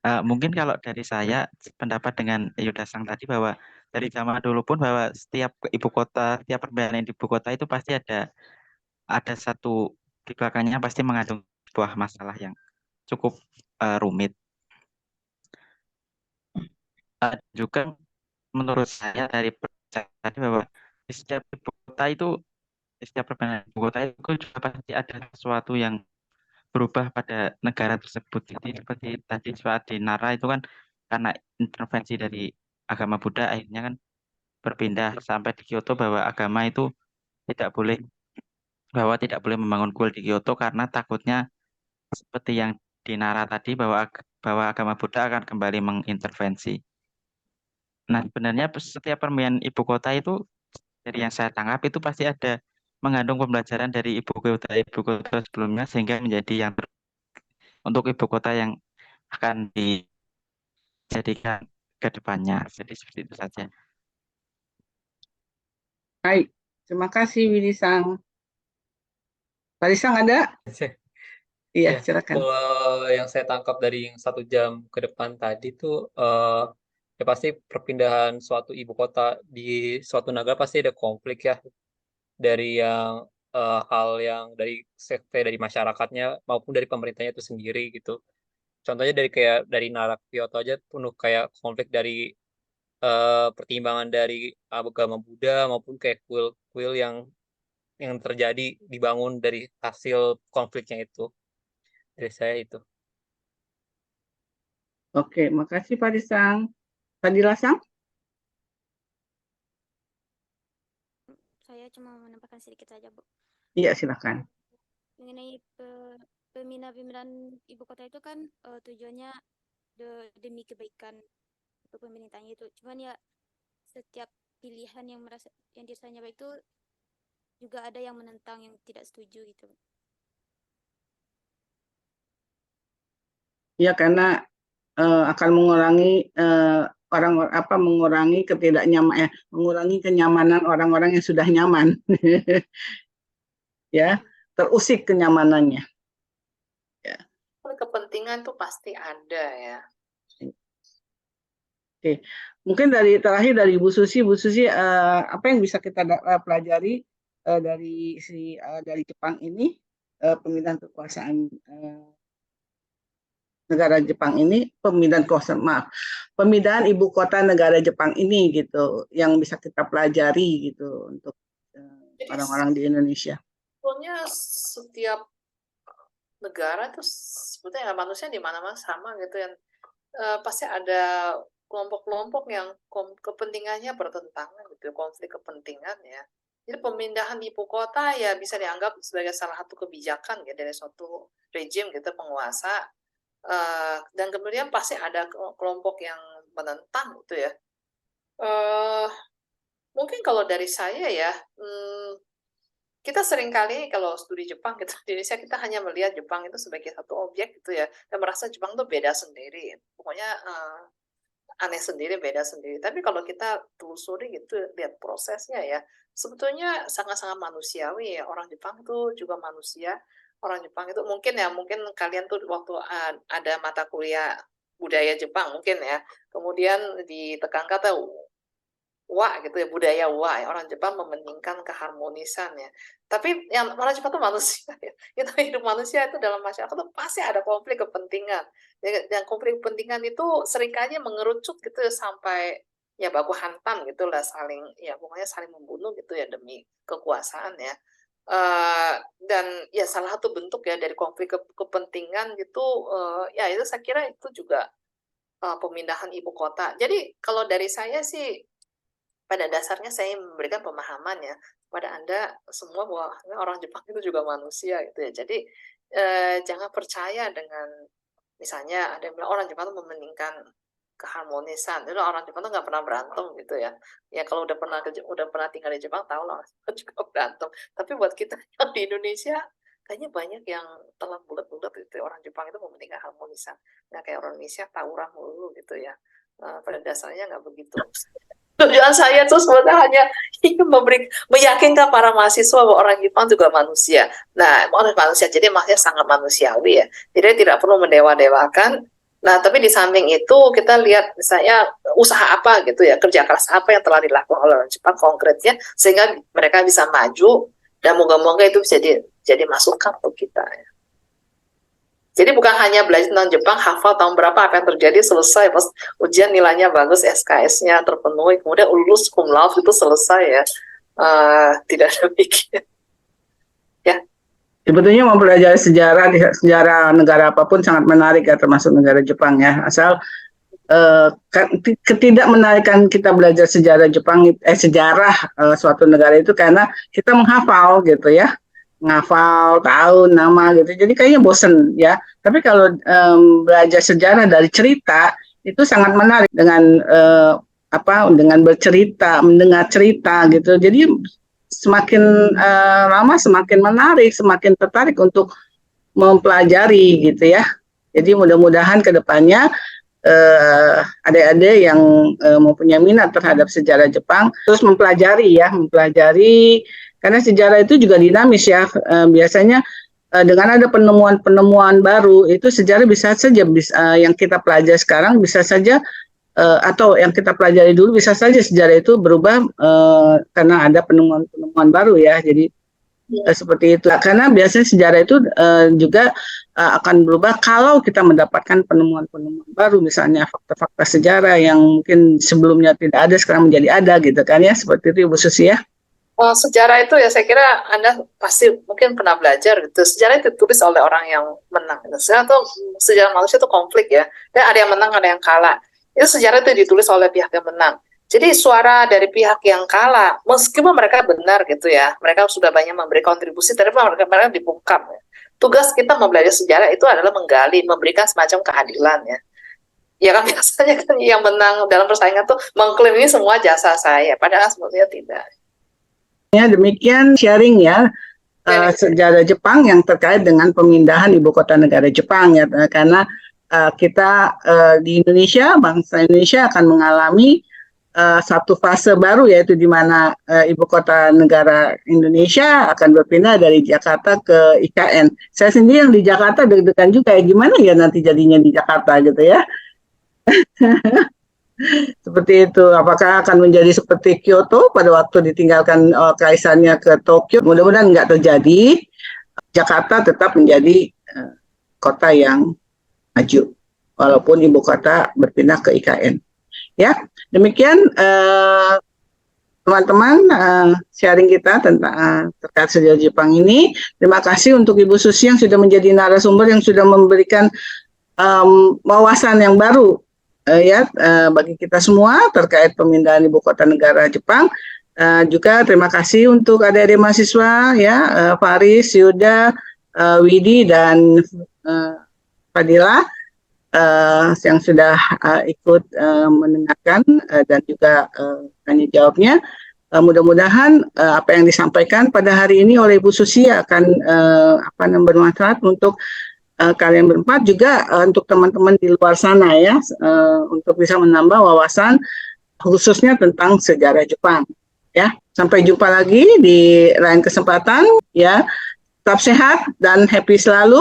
Mungkin kalau dari saya pendapat dengan Yuda-san tadi bahwa dari zaman dulu pun bahwa setiap permindahan ibu kota itu pasti ada satu di belakangnya pasti mengandung sebuah masalah yang cukup rumit. Juga menurut saya dari tadi bahwa di setiap ibu kota itu setiap permindahan ibu kota itu juga pasti ada sesuatu yang berubah pada negara tersebut. Jadi seperti tadi saat di Nara itu kan karena intervensi dari agama Buddha akhirnya kan berpindah sampai di Kyoto bahwa agama itu tidak boleh membangun kuil di Kyoto karena takutnya seperti yang di Nara tadi bahwa agama Buddha akan kembali mengintervensi. Nah, sebenarnya setiap permindahan ibu kota itu dari yang saya tangkap itu pasti ada mengandung pembelajaran dari ibu kota sebelumnya sehingga menjadi yang untuk ibu kota yang akan dijadikan ke depannya. Jadi seperti itu saja. Hai, terima kasih Widi-san. Parisang ada? Iya, Ya, silakan. kalau yang saya tangkap dari yang 1 jam ke depan tadi tuh ya pasti perpindahan suatu ibu kota di suatu negara pasti ada konflik ya dari yang hal yang dari sekte dari masyarakatnya maupun dari pemerintahnya itu sendiri gitu. Contohnya dari Nara ke Kyoto aja penuh kayak konflik dari pertimbangan dari agama Buddha maupun kayak kuil yang terjadi dibangun dari hasil konfliknya itu. Dari saya itu. Oke, makasih Parisang. Fadila-san? Saya cuma menambahkan sedikit saja, Bu. Iya, silakan. Mengenai pemindahan ibu kota itu kan tujuannya demi kebaikan untuk pemerintahnya itu. Cuman ya setiap pilihan yang dirasanya baik itu juga ada yang menentang, yang tidak setuju gitu. Ya, karena akan mengurangi mengurangi kenyamanan orang-orang yang sudah nyaman. Ya, terusik kenyamanannya. Ya. Kepentingan tuh pasti ada ya. Oke, mungkin terakhir dari Bu Susi, apa yang bisa kita pelajari dari Jepang ini, pemindahan kekuasaan negara Jepang ini, pemindahan ibu kota negara Jepang ini gitu, yang bisa kita pelajari gitu untuk orang-orang di Indonesia. Sebetulnya setiap negara tuh sebetulnya manusia di mana-mana sama gitu yang pasti ada kelompok-kelompok yang kepentingannya bertentangan gitu, konflik kepentingan ya. Jadi pemindahan ibu kota ya bisa dianggap sebagai salah satu kebijakan ya dari suatu rejim gitu penguasa. Dan kemudian pasti ada kelompok yang menentang gitu ya. Mungkin kalau dari saya ya, kita seringkali kalau studi Jepang gitu di Indonesia kita hanya melihat Jepang itu sebagai satu objek gitu ya, dan merasa Jepang itu beda sendiri. Pokoknya aneh sendiri, beda sendiri. Tapi kalau kita telusuri gitu, lihat prosesnya ya, sebetulnya sangat-sangat manusiawi ya. Orang Jepang itu juga manusia. Orang Jepang itu mungkin kalian tuh waktu ada mata kuliah budaya Jepang mungkin ya, kemudian ditekankan tuh wa gitu ya, budaya wa ya, orang Jepang mementingkan keharmonisan ya. Tapi yang orang Jepang tuh manusia ya. Itu hidup manusia itu dalam masyarakat tuh pasti ada konflik kepentingan. Dan konflik kepentingan itu seringkali mengerucut gitu ya, sampai ya baku hantam gitulah, pokoknya saling membunuh gitu ya demi kekuasaan ya. Dan ya salah satu bentuk ya dari konflik kepentingan gitu, ya itu saya kira itu juga pemindahan ibu kota. Jadi kalau dari saya sih pada dasarnya saya memberikan pemahaman ya pada Anda semua bahwa orang Jepang itu juga manusia gitu ya. Jadi jangan percaya dengan misalnya ada yang bilang orang Jepang itu mementingkan keharmonisan. Itu orang Jepang tuh nggak pernah berantem gitu ya. Ya kalau udah pernah tinggal di Jepang tahu lah orang Jepang juga berantem. Tapi buat kita yang di Indonesia kayaknya banyak yang telan bulat-bulat gitu. Orang Jepang itu mementingkan harmonisan, nggak kayak orang Indonesia tawuran mulu gitu ya. Pada dasarnya nggak begitu. Tujuan saya tuh sebenarnya hanya ingin meyakinkan para mahasiswa bahwa orang Jepang juga manusia. Nah, orang manusia, jadi maksudnya sangat manusiawi ya. Jadi tidak perlu mendewa-dewakan. Nah, tapi di samping itu kita lihat misalnya usaha apa gitu ya, kerja keras apa yang telah dilakukan oleh orang Jepang konkretnya sehingga mereka bisa maju dan moga-moga itu bisa jadi masukan untuk kita ya. Jadi bukan hanya belajar tentang Jepang, hafal tahun berapa apa yang terjadi, selesai pas ujian nilainya bagus, SKS-nya terpenuhi, kemudian lulus cum laude itu selesai ya. Tidak demikian. Ya. Sebetulnya mempelajari sejarah negara apapun sangat menarik ya, termasuk negara Jepang ya. Asal ketidakmenarikan kita belajar sejarah Jepang, suatu negara itu karena kita menghafal gitu ya, menghafal tahun, nama gitu. Jadi kayaknya bosen ya. Tapi kalau belajar sejarah dari cerita itu sangat menarik dengan dengan bercerita, mendengar cerita gitu. Jadi semakin lama semakin menarik, semakin tertarik untuk mempelajari gitu ya. Jadi mudah-mudahan ke depannya adik-adik yang mempunyai minat terhadap sejarah Jepang terus mempelajari karena sejarah itu juga dinamis ya. Biasanya dengan ada penemuan-penemuan baru itu sejarah bisa saja yang kita pelajari sekarang bisa saja atau yang kita pelajari dulu bisa saja sejarah itu berubah karena ada penemuan-penemuan baru ya. Jadi seperti itu. Karena biasanya sejarah itu juga akan berubah kalau kita mendapatkan penemuan-penemuan baru, misalnya fakta-fakta sejarah yang mungkin sebelumnya tidak ada sekarang menjadi ada gitu kan ya. Seperti itu Ibu Susi ya. Sejarah itu ya saya kira Anda pasti mungkin pernah belajar gitu. Sejarah itu ditulis oleh orang yang menang. Sejarah manusia itu konflik ya. Dan ada yang menang, ada yang kalah. Itu sejarah itu ditulis oleh pihak yang menang. Jadi suara dari pihak yang kalah, meskipun mereka benar gitu ya, mereka sudah banyak memberi kontribusi, tapi mereka dibungkam. Ya. Tugas kita mempelajari sejarah itu adalah menggali, memberikan semacam keadilan ya. Ya kan biasanya kan yang menang dalam persaingan tuh mengklaim ini semua jasa saya, padahal sebetulnya tidak. Ya, demikian sharing ya. Sejarah Jepang yang terkait dengan pemindahan ibu kota negara Jepang ya, karena kita di Indonesia, bangsa Indonesia akan mengalami satu fase baru yaitu di mana ibu kota negara Indonesia akan berpindah dari Jakarta ke IKN. Saya sendiri yang di Jakarta deg-degan juga ya, gimana ya nanti jadinya di Jakarta gitu ya. Seperti itu, apakah akan menjadi seperti Kyoto pada waktu ditinggalkan kaisarnya ke Tokyo? Mudah-mudahan nggak terjadi. Jakarta tetap menjadi kota yang maju, walaupun ibu kota berpindah ke IKN. Ya, demikian teman-teman sharing kita tentang terkait sejarah Jepang ini. Terima kasih untuk Ibu Susi yang sudah menjadi narasumber yang sudah memberikan wawasan yang baru bagi kita semua terkait pemindahan ibu kota negara Jepang. Juga terima kasih untuk adik-adik mahasiswa ya, Faris, Yuda, Widi dan Fadila yang sudah ikut mendengarkan dan juga tanya jawabnya. Mudah-mudahan apa yang disampaikan pada hari ini oleh Ibu Susi akan bermanfaat untuk kalian berempat, juga untuk teman-teman di luar sana ya, untuk bisa menambah wawasan khususnya tentang sejarah Jepang. Ya, sampai jumpa lagi di lain kesempatan ya. Tetap sehat dan happy selalu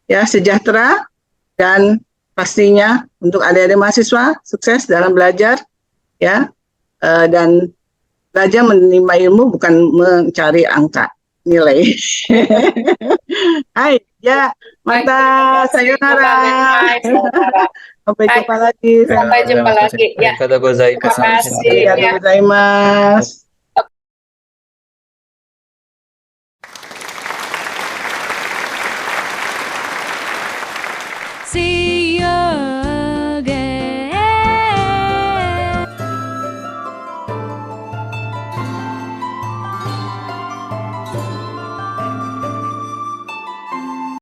ya, sejahtera, dan pastinya untuk adik-adik mahasiswa sukses dalam belajar ya, dan belajar menerima ilmu bukan mencari angka nilai. Hai ya, mata sayonara. Sampai jumpa lagi. Sampai jumpa lagi ya. Arigatou gozaimasu. Terima kasih. Arigatou gozaimasu. See